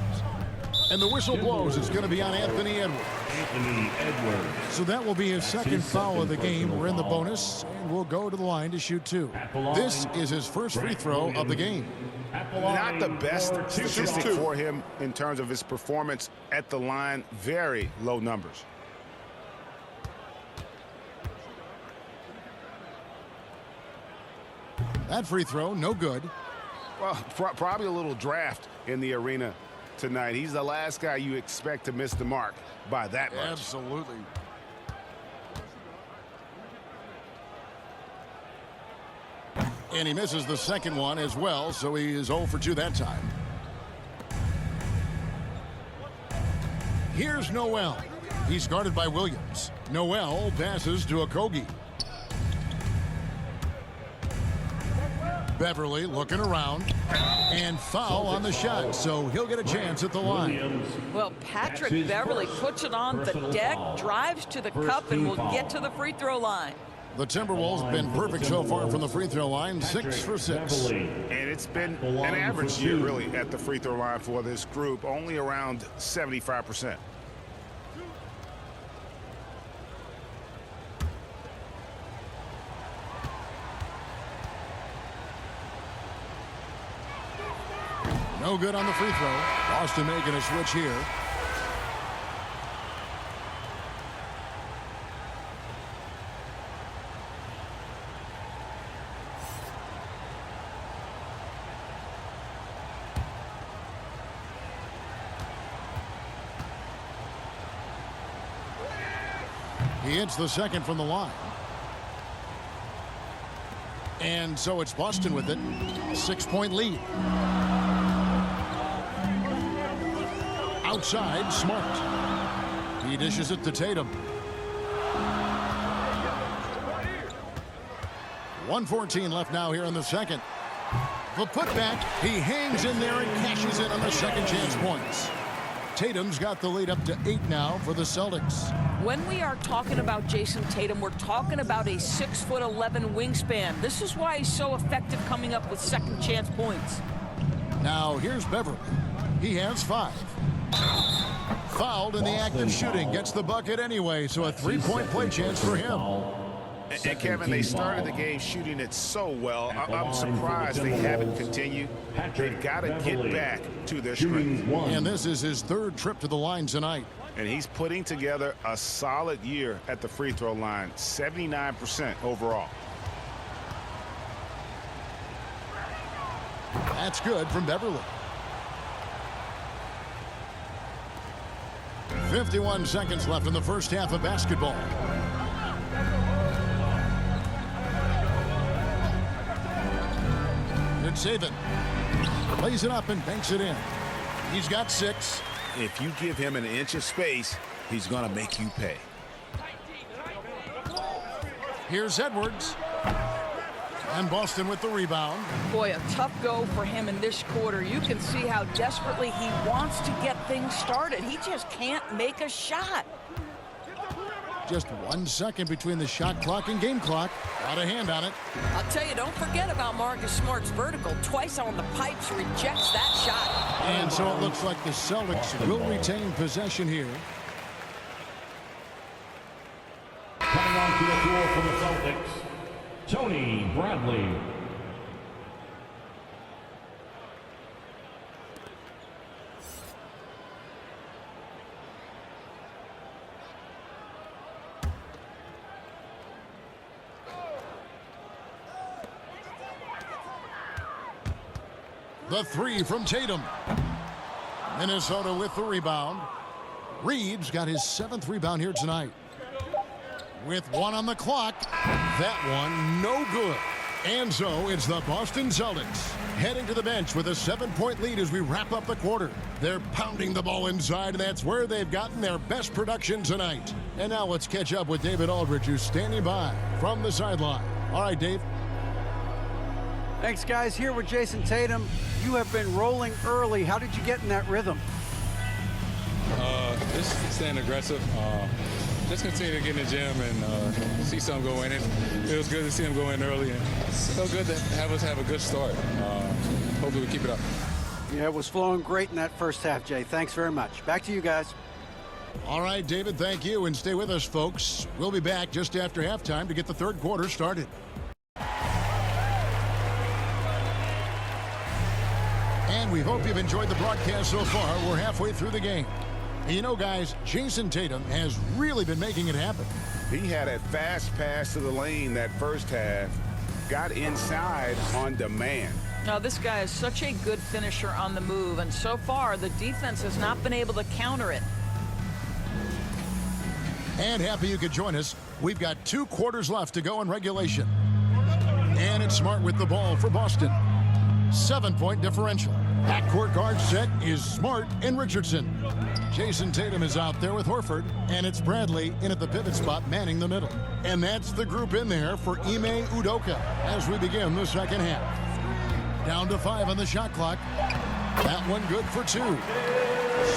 And the whistle blows. It's going to be on Anthony Edwards. So that will be his second foul of the game. We're in the bonus, and we'll go to the line to shoot 2. This is his first free throw of the game. Not the best statistic for him in terms of his performance at the line. Very low numbers. That free throw, no good. Well, probably a little draft in the arena tonight. He's the last guy you expect to miss the mark by that much. Absolutely. And he misses the second one as well, so he is 0 for 2 that time. Here's Noel. He's guarded by Williams. Noel passes to Okogie. Beverly looking around, and foul on the shot, so he'll get a chance at the line. Well, Patrick Beverly puts it on the deck, drives to the cup, and will get to the free throw line. The Timberwolves have been perfect so far from the free throw line, 6 for 6. And it's been an average year, really, at the free throw line for this group, only around 75%. No good on the free throw. Boston making a switch here. He hits the second from the line. And so it's Boston with it. 6-point lead. Outside, Smart. He dishes it to Tatum. 1:14 left now here in the second. The putback, he hangs in there and cashes in on the second chance points. Tatum's got the lead up to 8 now for the Celtics. When we are talking about Jason Tatum, we're talking about a 6'11" wingspan. This is why he's so effective coming up with second chance points. Now here's Beverly. He has 5. Fouled in the act of shooting. Gets the bucket anyway, so a 3-point play chance for him. And Kevin, they started the game shooting it so well. I'm surprised they haven't continued. They've got to get back to their strength. And this is his 3rd trip to the line tonight. And he's putting together a solid year at the free throw line, 79% overall. That's good from Beverly. 51 seconds left in the first half of basketball. It's Saban. Lays it up and banks it in. He's got 6. If you give him an inch of space, he's going to make you pay. Here's Edwards. And Boston with the rebound. Boy, a tough go for him in this quarter. You can see how desperately he wants to get things started. He just can't make a shot. Just 1 second between the shot clock and game clock. Got a hand on it. I'll tell you, don't forget about Marcus Smart's vertical. Twice on the pipes, rejects that shot. And so it looks like the Celtics will retain possession here. Coming on to the floor for the Celtics, Tony Bradley. The 3 from Tatum. Minnesota with the rebound. Reed's got his 7th rebound here tonight. With 1 on the clock, that one no good. And so it's the Boston Celtics heading to the bench with a 7-point lead as we wrap up the quarter. They're pounding the ball inside, and that's where they've gotten their best production tonight. And now let's catch up with David Aldridge, who's standing by from the sideline. All right, Dave. Thanks, guys. Here with Jason Tatum. You have been rolling early. How did you get in that rhythm? Just staying aggressive. Just continue to get in the gym and see something go in. It was good to see him go in early, and it's so good to have us have a good start. Hopefully we keep it up. Yeah, it was flowing great in that first half, Jay. Thanks very much. Back to you guys. All right, David, thank you. And stay with us, folks. We'll be back just after halftime to get the 3rd quarter started. And we hope you've enjoyed the broadcast so far. We're halfway through the game. And you know, guys, Jason Tatum has really been making it happen. He had a fast pass to the lane that first half. Got inside on demand. Now, this guy is such a good finisher on the move, and so far the defense has not been able to counter it. And happy you could join us. We've got 2 quarters left to go in regulation. And it's Smart with the ball for Boston. 7-point differential. Backcourt guard set is Smart and Richardson. Jason Tatum is out there with Horford, and it's Bradley in at the pivot spot manning the middle. And that's the group in there for Ime Udoka as we begin the second half. Down to 5 on the shot clock. That one good for 2.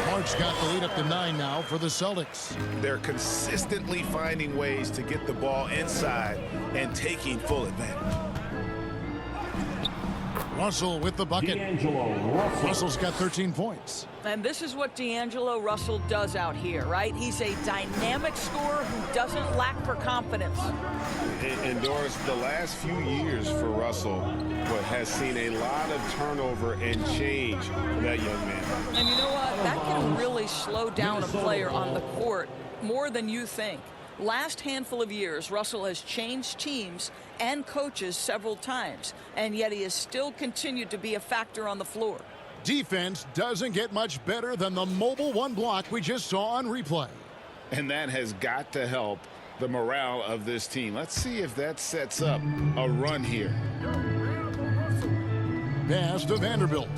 Smart's got the lead up to 9 now for the Celtics. They're consistently finding ways to get the ball inside and taking full advantage. Russell with the bucket. Russell's got 13 points. And this is what D'Angelo Russell does out here, right? He's a dynamic scorer who doesn't lack for confidence. And Doris, the last few years for Russell has seen a lot of turnover and change for that young man. And you know what? That can really slow down a player on the court more than you think. Last handful of years, Russell has changed teams and coaches several times, and yet he has still continued to be a factor on the floor. Defense doesn't get much better than the mobile 1 block we just saw on replay. And that has got to help the morale of this team. Let's see if that sets up a run here. Pass to Vanderbilt.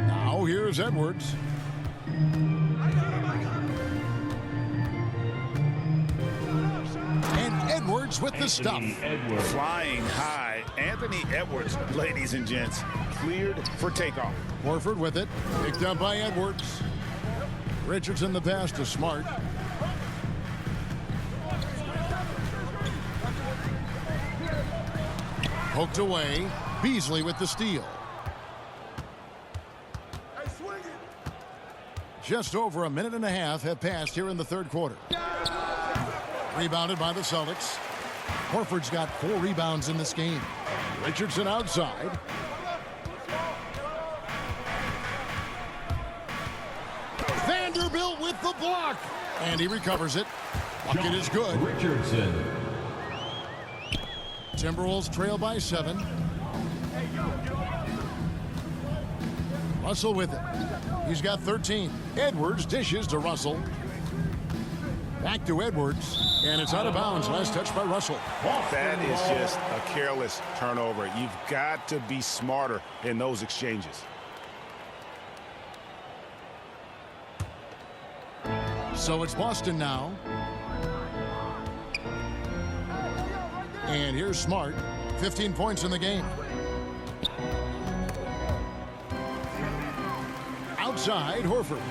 Now here's Edwards. And Edwards with the stuff. Flying high Anthony Edwards, ladies and gents, cleared for takeoff. Horford with it. Picked up by Edwards. Richardson the pass to Smart. Poked away. Beasley with the steal. Just over a minute and a half have passed here in the third quarter. Rebounded by the Celtics. Horford's got 4 rebounds in this game. Richardson outside. Vanderbilt with the block. And he recovers it. Bucket is good. Richardson. Timberwolves trail by 7. Russell with it. He's got 13. Edwards dishes to Russell. Back to Edwards. And it's out of bounds. Last touch by Russell. That is just a careless turnover. You've got to be smarter in those exchanges. So it's Boston now. And here's Smart. 15 points in the game. Outside, Horford.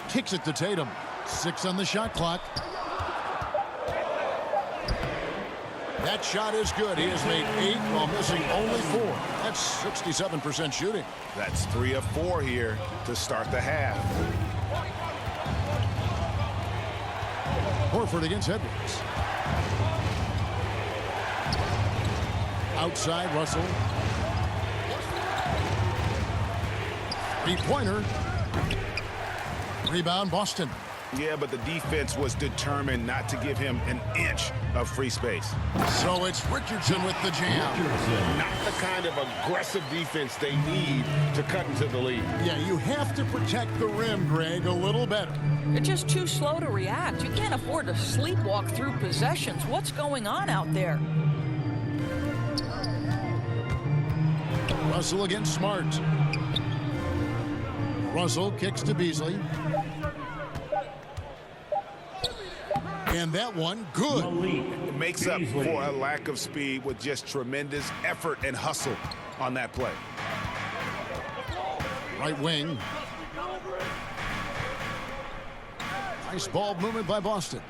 Kicks it to Tatum. 6 on the shot clock. That shot is good. He has made 8 while missing only 4. That's 67% shooting. That's 3 of 4 here to start the half. Horford against Edwards. Outside, Russell. 3-pointer. Rebound, Boston. Yeah, but the defense was determined not to give him an inch of free space. So it's Richardson with the jam. Not the kind of aggressive defense they need to cut into the lead. Yeah, you have to protect the rim, Greg, a little better. You're just too slow to react. You can't afford to sleepwalk through possessions. What's going on out there? Russell against Smart. Russell kicks to Beasley. And that one, good. It makes up for a lack of speed with just tremendous effort and hustle on that play. Right wing. Nice ball movement by Boston.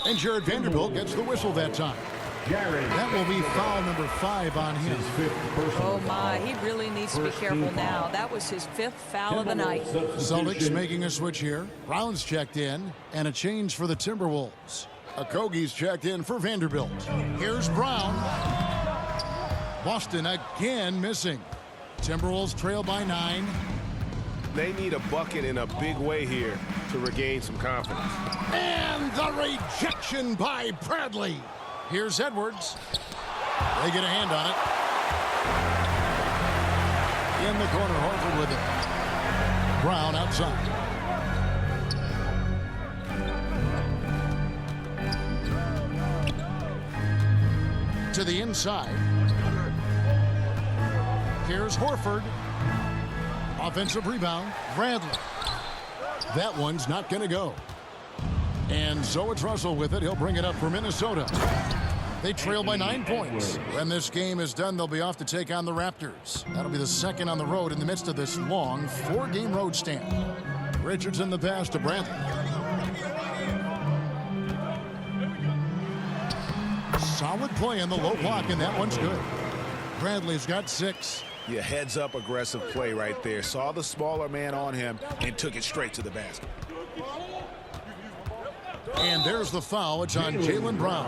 And Jared Vanderbilt gets the whistle that time. That will be foul number 5 on him. Oh, my. He really needs to be careful now. That was his 5th foul of the night. Celtics making a switch here. Brown's checked in, and a change for the Timberwolves. Okogie's checked in for Vanderbilt. Here's Brown. Boston again missing. Timberwolves trail by 9. They need a bucket in a big way here to regain some confidence. And the rejection by Bradley. Here's Edwards. They get a hand on it. In the corner, Horford with it. Brown outside. To the inside. Here's Horford. Offensive rebound. Bradley. That one's not going to go. And so it's Russell with it. He'll bring it up for Minnesota. They trail by 9 points. When this game is done, they'll be off to take on the Raptors. That'll be the second on the road in the midst of this long 4-game road stand. Richardson the pass to Bradley. Solid play in the low block, and that one's good. Bradley's got 6. Yeah, heads up aggressive play right there. Saw the smaller man on him and took it straight to the basket. And there's the foul. It's on Jaylen Brown.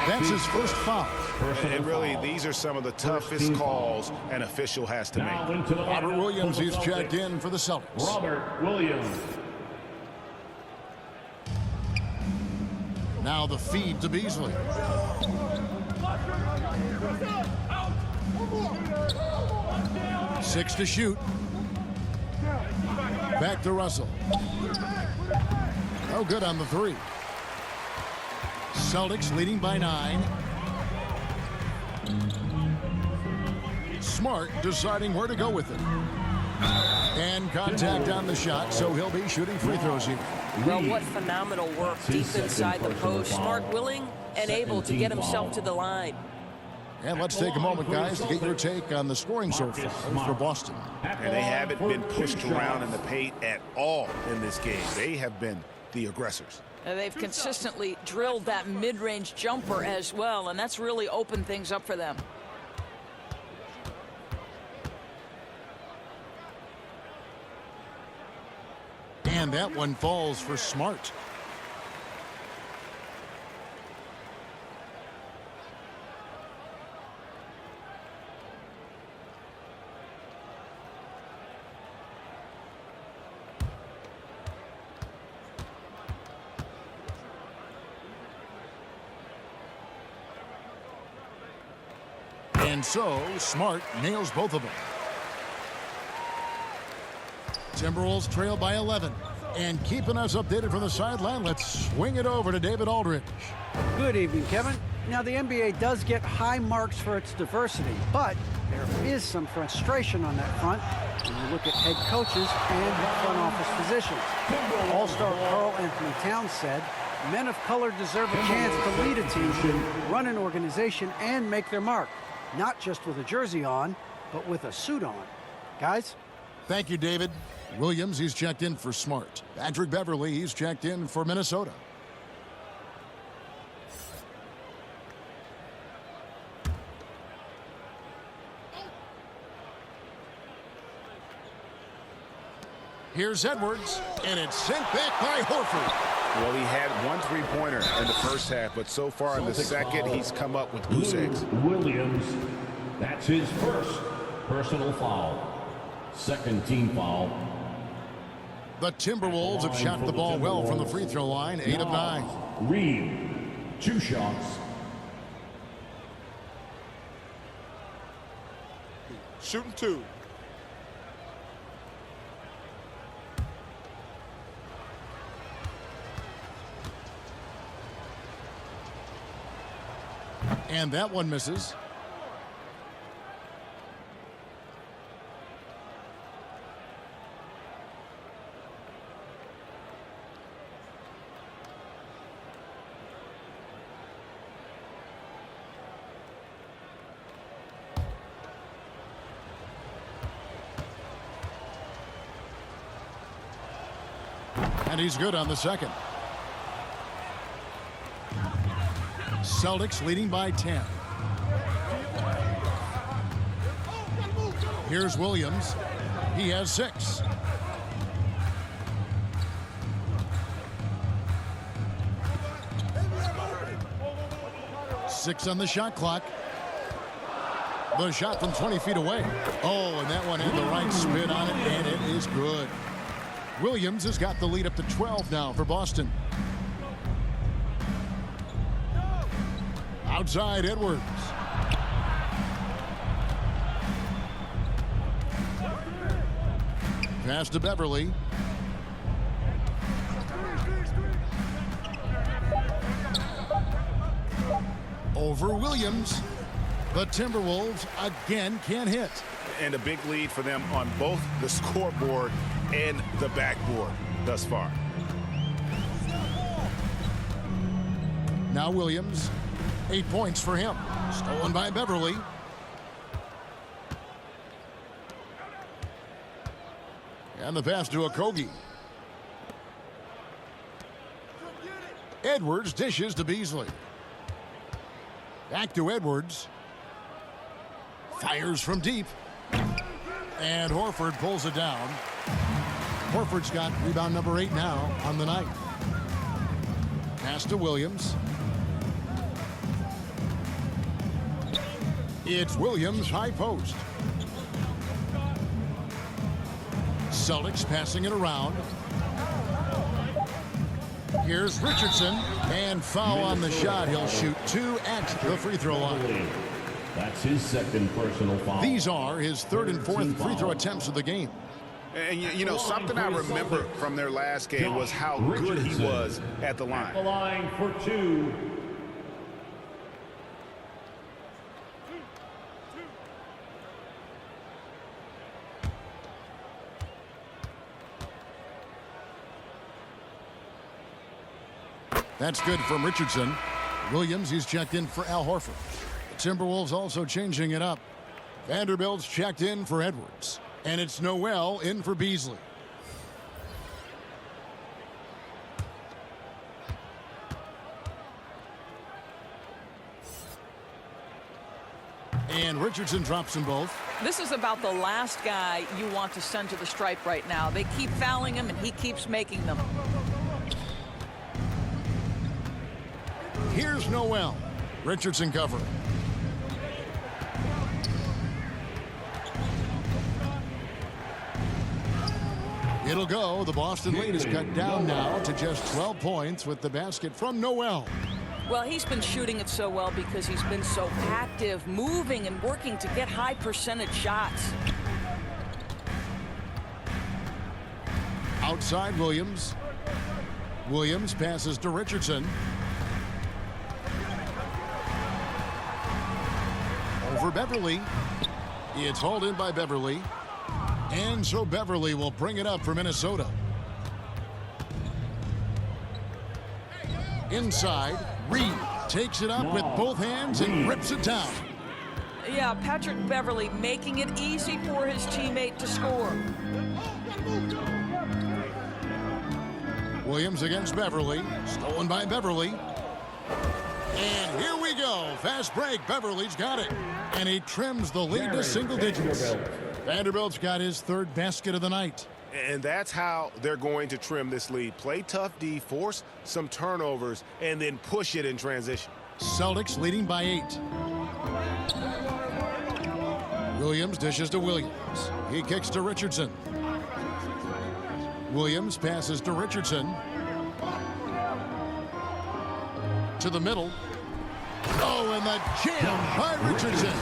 That's his first foul. And really, these are some of the toughest calls an official has to make. Robert Williams, he's checked in for the Celtics. Robert Williams. Now the feed to Beasley. Six to shoot. Back to Russell. No good on the 3. Celtics leading by 9. Smart deciding where to go with it. And contact on the shot, so he'll be shooting free throws here. Well, what phenomenal work deep inside the post. Smart, willing, and able to get himself to the line. And let's take a moment, guys, to get your take on the scoring so far for Boston. And they haven't been pushed around in the paint at all in this game. They have been the aggressors. And they've consistently drilled that mid-range jumper as well, and that's really opened things up for them. And that one falls for Smart. And so, Smart nails both of them. Timberwolves trail by 11. And keeping us updated from the sideline, let's swing it over to David Aldridge. Good evening, Kevin. Now, the NBA does get high marks for its diversity, but there is some frustration on that front when you look at head coaches and front office positions. All-star Karl Anthony Towns said, men of color deserve a chance to lead a team, run an organization, and make their mark. Not just with a jersey on, but with a suit on. Guys? Thank you, David. Williams, he's checked in for Smart. Patrick Beverley, he's checked in for Minnesota. Here's Edwards, and it's sent back by Horford. Well, he had one three-pointer in the first half, but so far in the second, he's come up with goose eggs. Williams, that's his first personal foul. Second team foul. The Timberwolves have shot the ball well from the free throw line, 8 of 9. Reed, 2 shots. Shooting 2. And that one misses. And he's good on the second. Celtics leading by 10. Here's Williams. He has 6. Six on the shot clock. The shot from 20 feet away. Oh, and that one had the right spin on it, and it is good. Williams has got the lead up to 12 now for Boston. Outside Edwards. Pass to Beverley. Over Williams. The Timberwolves again can't hit. And a big lead for them on both the scoreboard and the backboard thus far. Now Williams. 8 points for him. Stolen by Beverley. And the pass to Okogie. Edwards dishes to Beasley. Back to Edwards. Fires from deep. And Horford pulls it down. Horford's got rebound number 8 now on the night. Pass to Williams. It's Williams high post. Celtics passing it around. Here's Richardson, and foul on the shot. He'll shoot 2 at the free throw line. That's his second personal foul. These are his 3rd and 4th free throw attempts of the game. And you know, something I remember from their last game was how good he was at the line. At the line for 2. That's good from Richardson. Williams, he's checked in for Al Horford. The Timberwolves also changing it up. Vanderbilt's checked in for Edwards. And it's Noel in for Beasley. And Richardson drops them both. This is about the last guy you want to send to the stripe right now. They keep fouling him, and he keeps making them. Here's Noel. Richardson covering. It'll go. The Boston lead is cut down now to just 12 points with the basket from Noel. Well, he's been shooting it so well because he's been so active, moving and working to get high percentage shots. Outside Williams. Williams passes to Richardson. Over Beverly. It's hauled in by Beverly. And so Beverly will bring it up for Minnesota. Inside, Reed takes it up with both hands and rips it down. Yeah, Patrick Beverly making it easy for his teammate to score. Williams against Beverly. Stolen by Beverly. And here we go. Fast break. Beverly's got it. And he trims the lead to single digits. Vanderbilt's got his third basket of the night. And that's how they're going to trim this lead. Play tough D, force some turnovers, and then push it in transition. Celtics leading by 8. Williams dishes to Williams. He kicks to Richardson. Williams passes to Richardson. To the middle. Oh, and the jam by Richardson.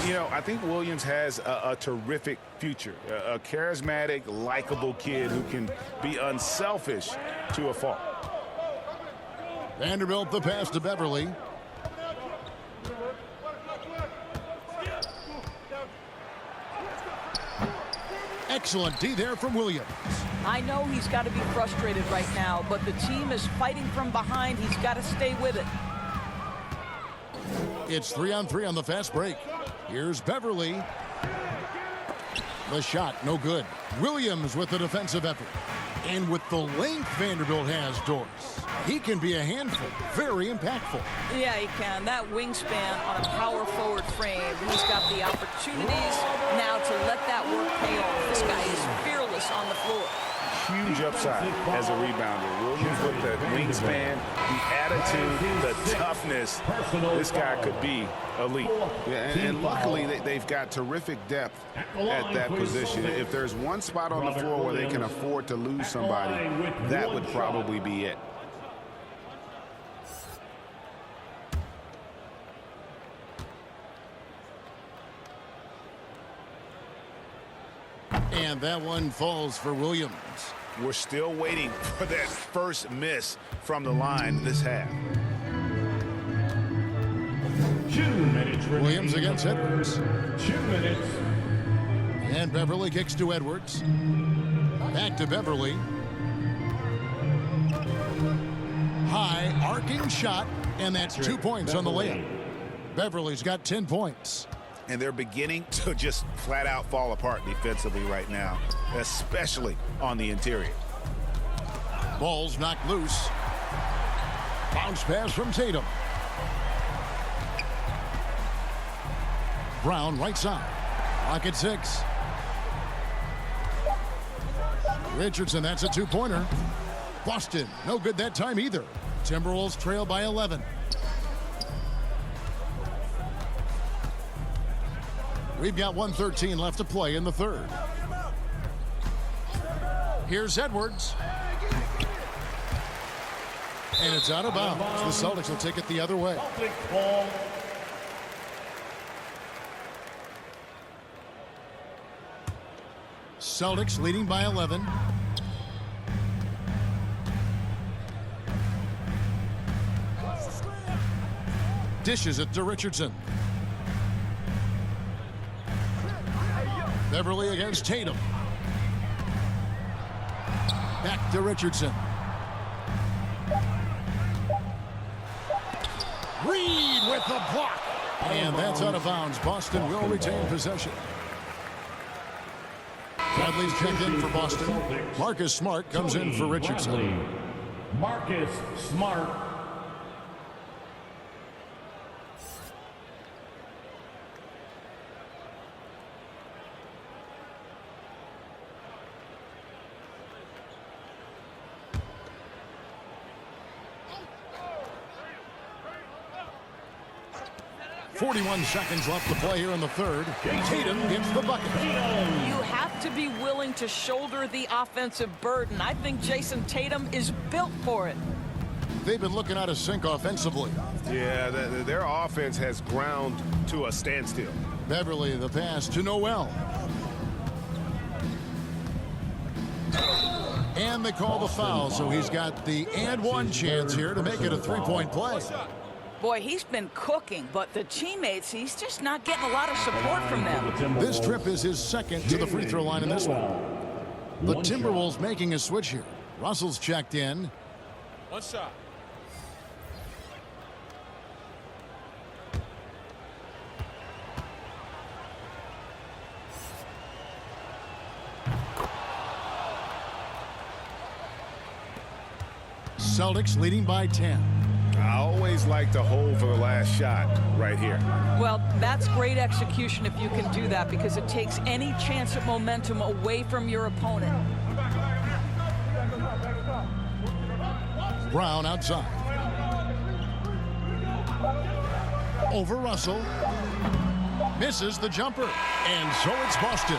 You know, I think Williams has a terrific future. A charismatic, likable kid who can be unselfish to a fault. Vanderbilt the pass to Beverly. Excellent D there from Williams. I know he's got to be frustrated right now, but the team is fighting from behind. He's got to stay with it. It's 3-on-3 on the fast break. Here's Beverly. The shot, no good. Williams with the defensive effort. And with the length Vanderbilt has, Doris, he can be a handful. Very impactful. Yeah, he can. That wingspan on a power forward frame. He's got the opportunities now to let that work pay off. This guy is fearless on the floor. Huge upside as a rebounder. Williams with the wingspan, the attitude, the toughness. This guy could be elite. Yeah, and luckily they've got terrific depth at that position. If there's one spot on the floor where they can afford to lose somebody, that would probably be it. And that one falls for Williams. We're still waiting for that first miss from the line this half. 2 minutes remaining. Williams against Edwards. 2 minutes. And Beverly kicks to Edwards. Back to Beverly. High arcing shot, and that's 2 points on the layup. Beverly's got 10 points. And they're beginning to just flat out fall apart defensively right now, especially on the interior. Ball's knocked loose. Bounce pass from Tatum. Brown right side. Clock at 6. Richardson, that's a two-pointer. Boston, no good that time either. Timberwolves trail by 11. We've got 1:13 left to play in the third. Here's Edwards. And it's out of bounds. The Celtics will take it the other way. Celtics leading by 11. Dishes it to Richardson. Beverly against Tatum. Back to Richardson. Reed with the block. And that's out of bounds. Boston will retain possession. Bradley's checked in for Boston. Marcus Smart comes in for Richardson. Marcus Smart. .41 seconds left to play here in the third. Tatum gets the bucket. You have to be willing to shoulder the offensive burden. I think Jason Tatum is built for it. They've been looking out of sync offensively. Yeah, their offense has ground to a standstill. Beverly, the pass to Noel. And they call the foul, so he's got the and one chance here to make it a three-point play. Boy, he's been cooking, but the teammates, he's just not getting a lot of support from them. This trip is his second to the free throw line in this one. The Timberwolves making a switch here. Russell's checked in. One shot. Celtics leading by 10. I always like to hold for the last shot right here. Well, that's great execution if you can do that, because it takes any chance at momentum away from your opponent. Brown outside. Over Russell. Misses the jumper. And so it's Boston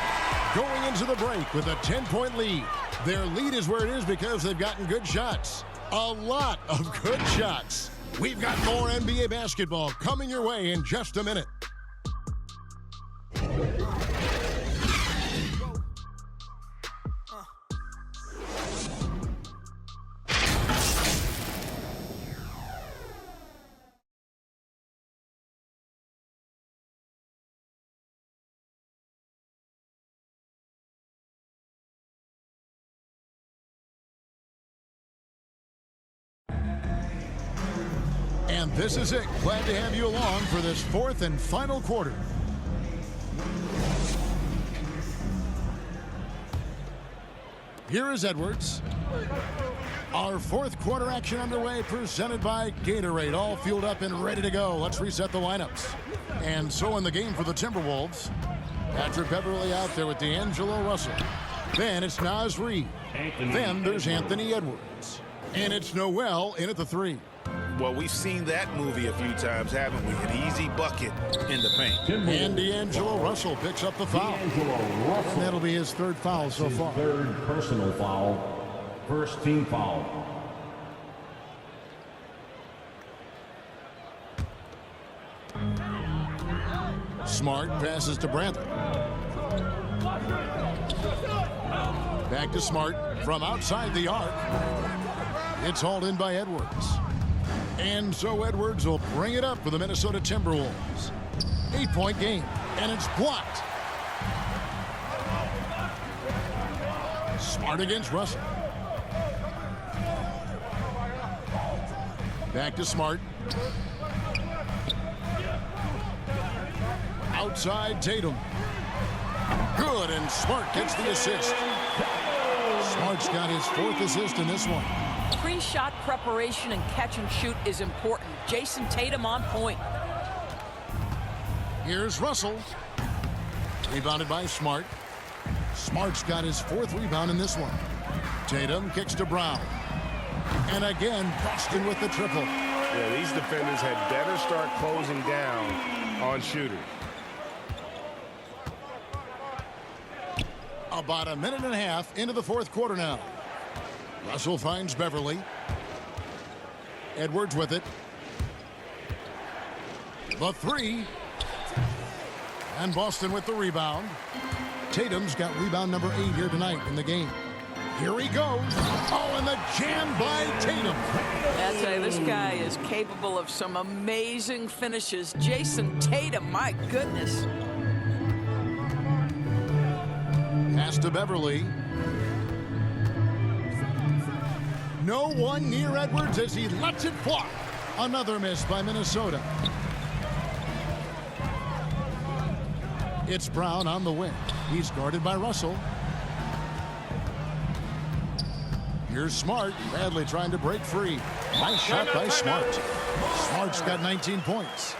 going into the break with a 10-point lead. Their lead is where it is because they've gotten good shots. A lot of good shots. We've got more NBA basketball coming your way in just a minute. And this is it. Glad to have you along for this fourth and final quarter. Here is Edwards. Our fourth quarter action underway, presented by Gatorade. All fueled up and ready to go. Let's reset the lineups. And so in the game for the Timberwolves, Patrick Beverly out there with D'Angelo Russell. Then it's Naz Reid. Then there's Anthony Edwards. And it's Noel in at the three. Well, we've seen that movie a few times, haven't we? An easy bucket in the paint. And D'Angelo Russell picks up the foul. And that'll be his third foul so far. Third personal foul. First team foul. Smart passes to Bradley. Back to Smart from outside the arc. It's hauled in by Edwards. And so Edwards will bring it up for the Minnesota Timberwolves. 8-point game, and it's blocked. Smart against Russell. Back to Smart. Outside Tatum. Good, and Smart gets the assist. Smart's got his fourth assist in this one. Pre-shot preparation and catch and shoot is important. Jason Tatum on point. Here's Russell. Rebounded by Smart. Smart's got his fourth rebound in this one. Tatum kicks to Brown. And again, Boston with the triple. Yeah, these defenders had better start closing down on shooters. About a minute and a half into the fourth quarter now. Russell finds Beverly. Edwards with it. The three. And Boston with the rebound. Tatum's got rebound number 8 here tonight in the game. Here he goes. Oh, and the jam by Tatum. I tell you, this guy is capable of some amazing finishes. Jason Tatum, my goodness. Pass to Beverly. No one near Edwards as he lets it fly. Another miss by Minnesota. It's Brown on the wing. He's guarded by Russell. Here's Smart. Bradley trying to break free. Nice shot by Smart. Smart's got 19 points.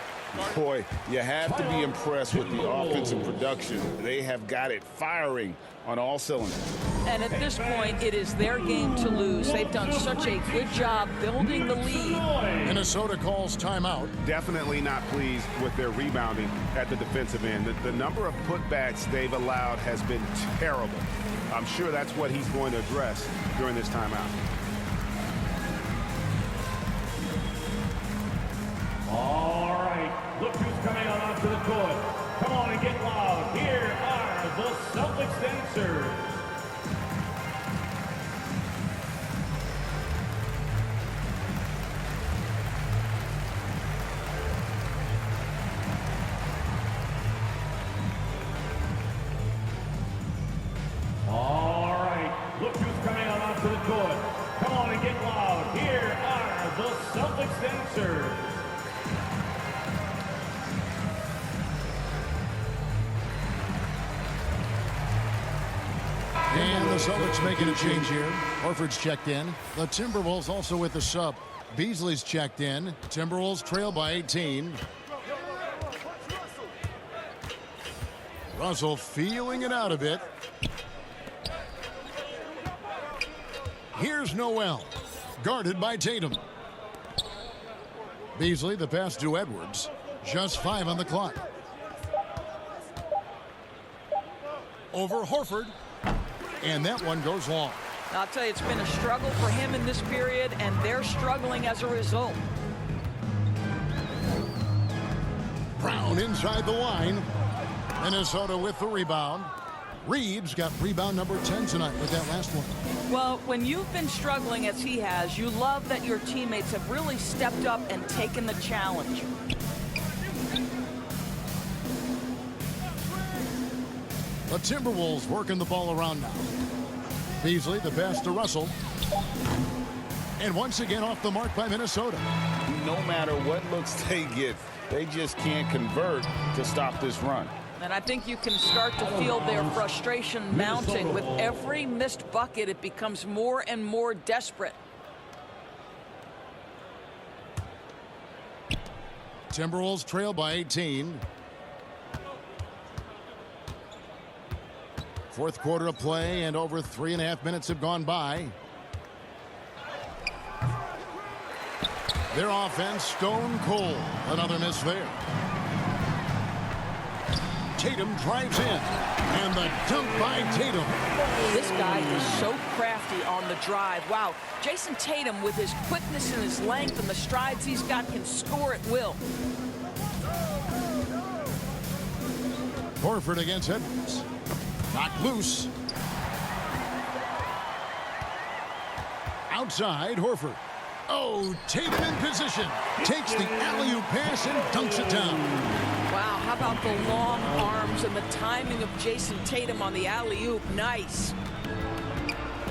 Boy, you have to be impressed with the offensive production. They have got it firing on all cylinders. And at this point, it is their game to lose. They've done such a good job building the lead. Minnesota calls timeout. Definitely not pleased with their rebounding at the defensive end. The number of putbacks they've allowed has been terrible. I'm sure that's what he's going to address during this timeout. All right, look who's coming on onto the court. Come on and get loud. Here are the Celtics dancers. All right, look who's coming on onto the court. Come on and get loud. Here are the Celtics dancers. And the Celtics making a change here. Horford's checked in. The Timberwolves also with the sub. Beasley's checked in. Timberwolves trail by 18. Russell feeling it out a bit. Here's Noel, guarded by Tatum. Beasley, the pass to Edwards. Just 5 on the clock. Over Horford. And that one goes long. I'll tell you, it's been a struggle for him in this period, and they're struggling as a result. Brown inside the line. Minnesota with the rebound. Reeves got rebound number 10 tonight with that last one. Well, when you've been struggling as he has, you love that your teammates have really stepped up and taken the challenge. The Timberwolves working the ball around now. Beasley, the pass to Russell. And once again off the mark by Minnesota. No matter what looks they get, they just can't convert to stop this run. And I think you can start to feel their frustration mounting. With every missed bucket, it becomes more and more desperate. Timberwolves trail by 18. Fourth quarter of play, and over 3.5 minutes have gone by. Their offense stone cold. Another miss there. Tatum drives in, and the dunk by Tatum. This guy is so crafty on the drive. Wow, Jason Tatum, with his quickness and his length and the strides he's got, can score at will. Horford against Edwards. Knocked loose. Outside, Horford. Oh, Tatum in position. Takes the alley-oop pass and dunks it down. Wow, how about the long arms and the timing of Jason Tatum on the alley-oop? Nice.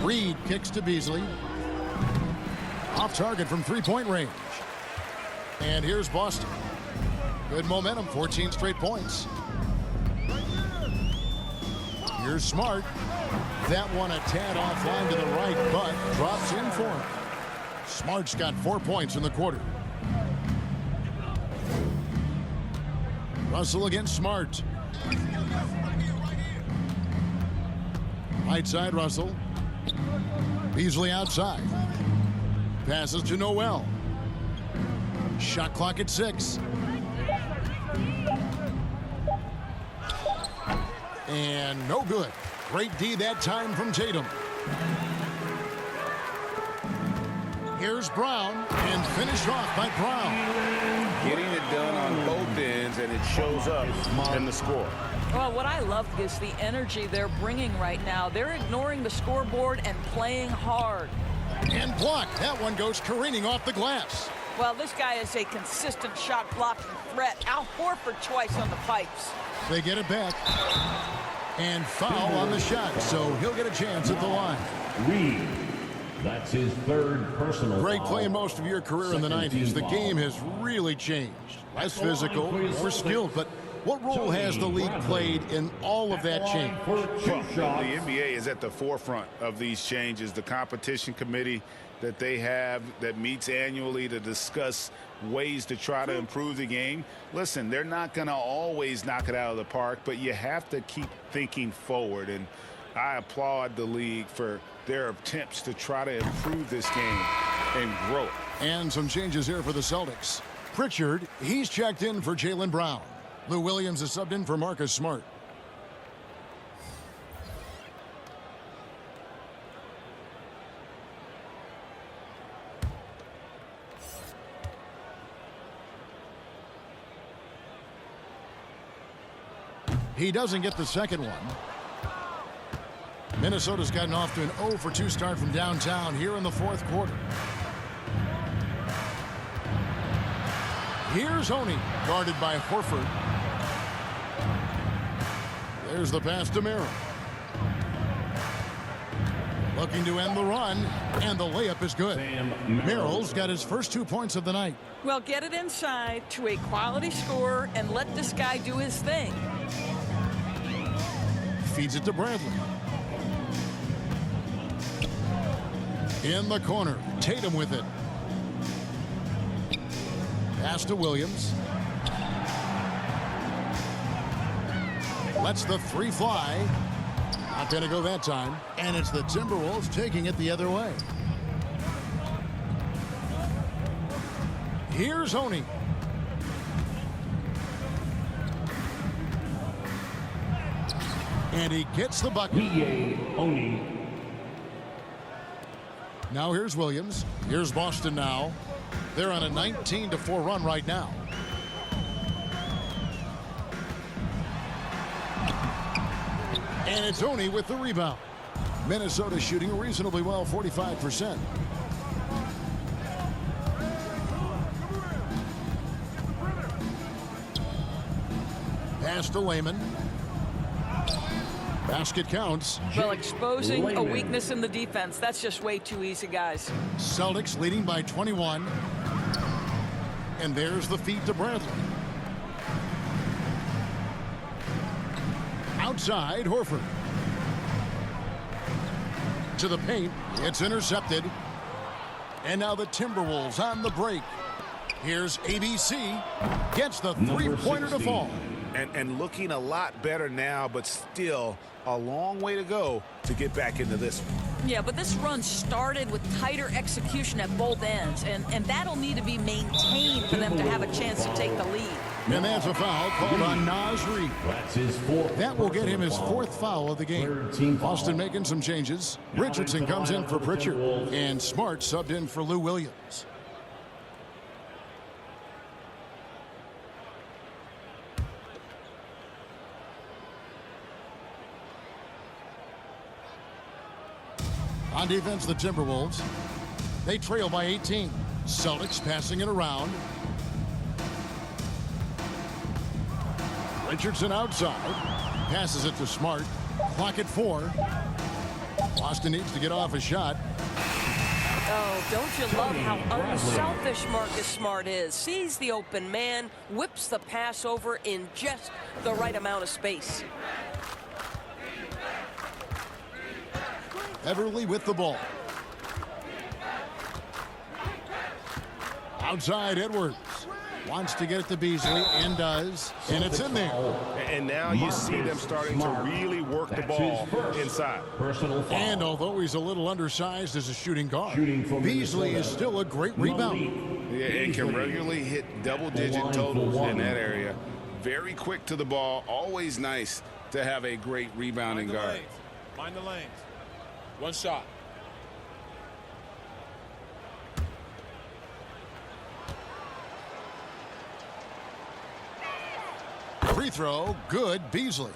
Reed kicks to Beasley. Off target from three-point range. And here's Boston. Good momentum, 14 straight points. Here's Smart. That one a tad offline to the right, but drops in for him. Smart's got 4 points in the quarter. Russell against Smart. Right side, Russell. Beasley outside. Passes to Noel. Shot clock at 6. And no good. Great D that time from Tatum. Here's Brown, and finished off by Brown. Getting it done on both ends, and it shows up in the score. Well, what I love is the energy they're bringing right now. They're ignoring the scoreboard and playing hard. And blocked. That one goes careening off the glass. Well, this guy is a consistent shot blocking threat. Al Horford twice on the pipes. They get it back. And foul on the shot, so he'll get a chance at the line. Reed. That's his third personal Great foul. playing most of your career in the Second 90s. team The foul. game has really changed. Less physical, more skilled. But what role has the league played in all of that change? Well, the NBA is at the forefront of these changes. The competition committee that they have that meets annually to discuss ways to try to improve the game. Listen, they're not going to always knock it out of the park, but you have to keep thinking forward. And I applaud the league for their attempts to try to improve this game and grow it. And some changes here for the Celtics. Pritchard, he's checked in for Jaylen Brown. Lou Williams is subbed in for Marcus Smart. He doesn't get the second one. Minnesota's gotten off to an 0-for-2 start from downtown here in the fourth quarter. Here's Oney, guarded by Horford. There's the pass to Merrill. Looking to end the run, and the layup is good. Merrill's got his first 2 points of the night. Well, get it inside to a quality scorer and let this guy do his thing. Feeds it to Bradley. In the corner, Tatum with it. Pass to Williams. Lets the three fly. Not going to go that time. And it's the Timberwolves taking it the other way. Here's Oney. And he gets the bucket. Oney. Now here's Williams. Here's Boston now. They're on a 19-4 run right now. And it's Oney with the rebound. Minnesota shooting reasonably well, 45%. Pass to Layman. Basket counts. Well, exposing a weakness in the defense. That's just way too easy, guys. Celtics leading by 21. And there's the feed to Bradley. Outside, Horford. To the paint. It's intercepted. And now the Timberwolves on the break. Here's ABC. Gets the three-pointer to fall. And looking a lot better now, but still a long way to go to get back into this one. Yeah, but this run started with tighter execution at both ends, and that'll need to be maintained for them to have a chance to take the lead. And that's a foul called on Naz Reid. That's his fourth. That will get him his fourth foul of the game. Boston making some changes. Richardson comes in for Pritchard, and Smart subbed in for Lou Williams. On defense, the Timberwolves. They trail by 18. Celtics passing it around. Richardson outside. Passes it to Smart. Clock at 4. Boston needs to get off a shot. Oh, don't you love how unselfish Marcus Smart is? Sees the open man, whips the pass over in just the right amount of space. Everly with the ball. Outside, Edwards. Wants to get it to Beasley, and does. And it's in there. And now you see them starting to really work the ball inside. And although he's a little undersized as a shooting guard, Beasley is still a great rebounder. Yeah, and can regularly hit double-digit totals in that area. Very quick to the ball. Always nice to have a great rebounding guard. Mind the lanes. One shot. Free throw, good, Beasley.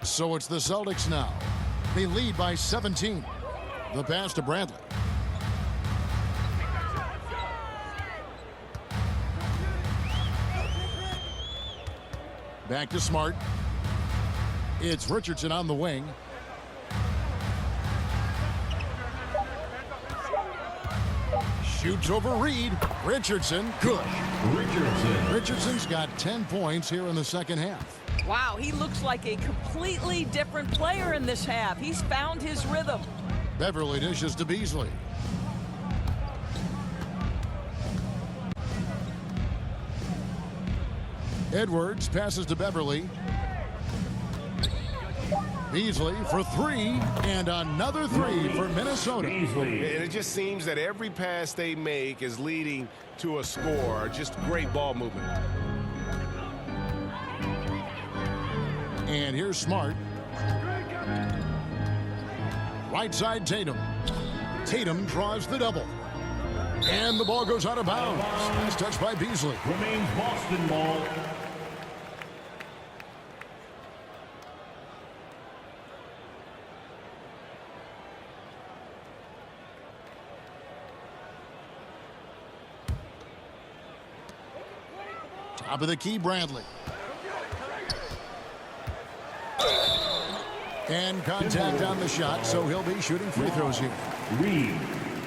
So it's the Celtics now. They lead by 17. The pass to Bradley. Back to Smart. It's Richardson on the wing. Shoots over Reed. Richardson, good. Richardson's got 10 points here in the second half. Wow, he looks like a completely different player in this half. He's found his rhythm. Beverly dishes to Beasley. Edwards passes to Beverly. Beasley for three, and another three for Minnesota. And it just seems that every pass they make is leading to a score. Just great ball movement. And here's Smart. Right side Tatum. Tatum draws the double. And the ball goes out of bounds. Nice touch by Beasley. Remains Boston ball. Top of the key, Bradley. And contact on the shot, so he'll be shooting free throws here. Reed.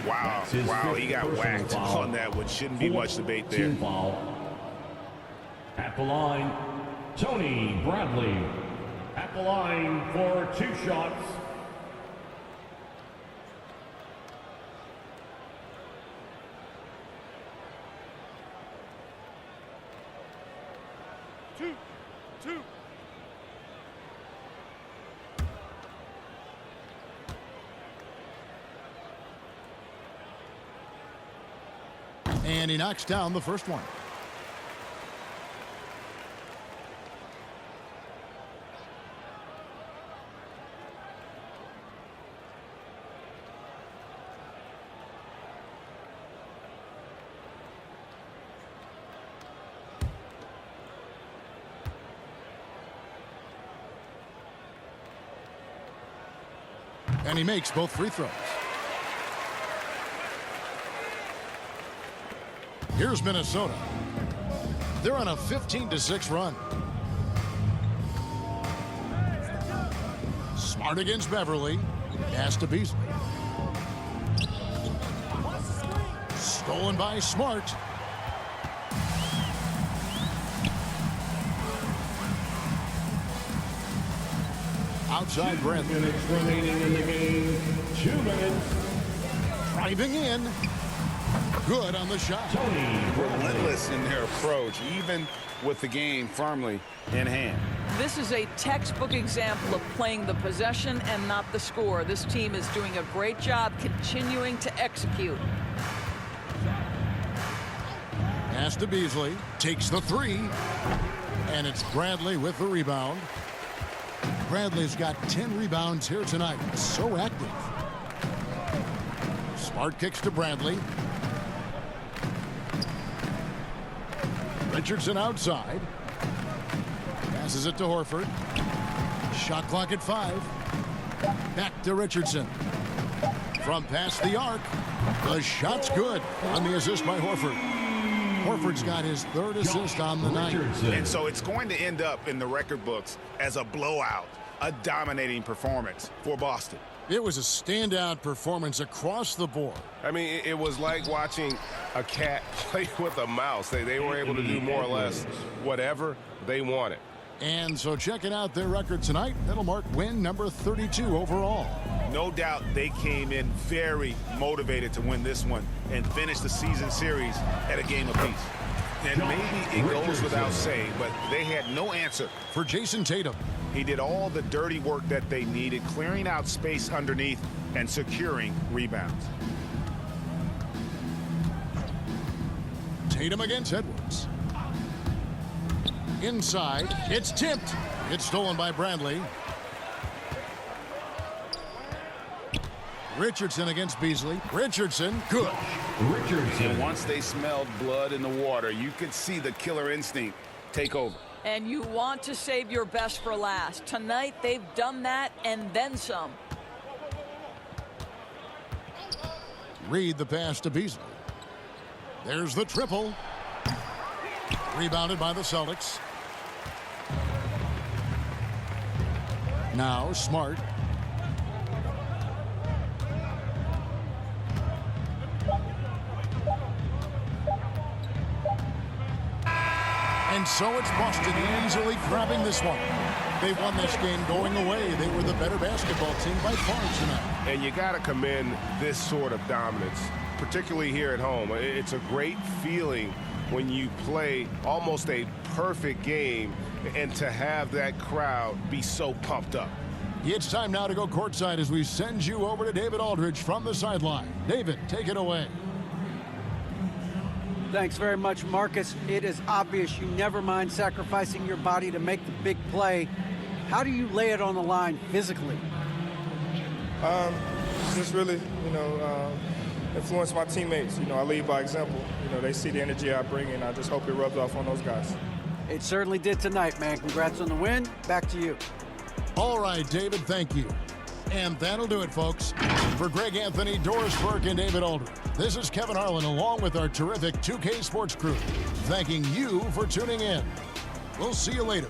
Wow, he got whacked on that one. Shouldn't be much debate there. Foul. At the line, Tony Bradley. At the line for 2 shots. Two. And he knocks down the first one. And he makes both free throws. Here's Minnesota. They're on a 15-6 run. Smart against Beverly. Pass to Beasley. Stolen by Smart. Outside Bradley. Minutes remaining in the game. 2 minutes. Driving in. Good on the shot. Relentless in their approach, even with the game firmly in hand. This is a textbook example of playing the possession and not the score. This team is doing a great job continuing to execute. Pass to Beasley. Takes the three. And it's Bradley with the rebound. Bradley's got 10 rebounds here tonight. So active. Smart kicks to Bradley. Richardson outside. Passes it to Horford. Shot clock at 5. Back to Richardson. From past the arc. The shot's good on the assist by Horford. Horford's got his 3rd assist on the night. And so it's going to end up in the record books as a blowout, a dominating performance for Boston. It was a standout performance across the board. I mean, it was like watching a cat play with a mouse. They were able to do more or less whatever they wanted. And so checking out their record tonight, that'll mark win number 32 overall. No doubt they came in very motivated to win this one and finish the season series at a game apiece. And maybe it goes without saying, but they had no answer for Jason Tatum. He did all the dirty work that they needed, clearing out space underneath and securing rebounds. Tatum against Edwards. Inside, it's tipped. It's stolen by Bradley. Richardson against Beasley. Richardson, good. And once they smelled blood in the water, you could see the killer instinct take over. And you want to save your best for last. Tonight, they've done that and then some. Reed the pass to Beasley. There's the triple. Rebounded by the Celtics. Now Smart. And so it's Boston easily grabbing this one. They won this game going away. They were the better basketball team by far tonight. And you got to commend this sort of dominance, particularly here at home. It's a great feeling when you play almost a perfect game and to have that crowd be so pumped up. It's time now to go courtside as we send you over to David Aldridge from the sideline. David, take it away. Thanks very much, Marcus. It is obvious you never mind sacrificing your body to make the big play. How do you lay it on the line physically? Just really, influence my teammates. I lead by example. They see the energy I bring, and I just hope it rubs off on those guys. It certainly did tonight, man. Congrats on the win. Back to you. All right, David, thank you. And that'll do it, folks. For Greg Anthony, Doris Burke, and David Aldridge, this is Kevin Harlan along with our terrific 2K Sports crew, thanking you for tuning in. We'll see you later.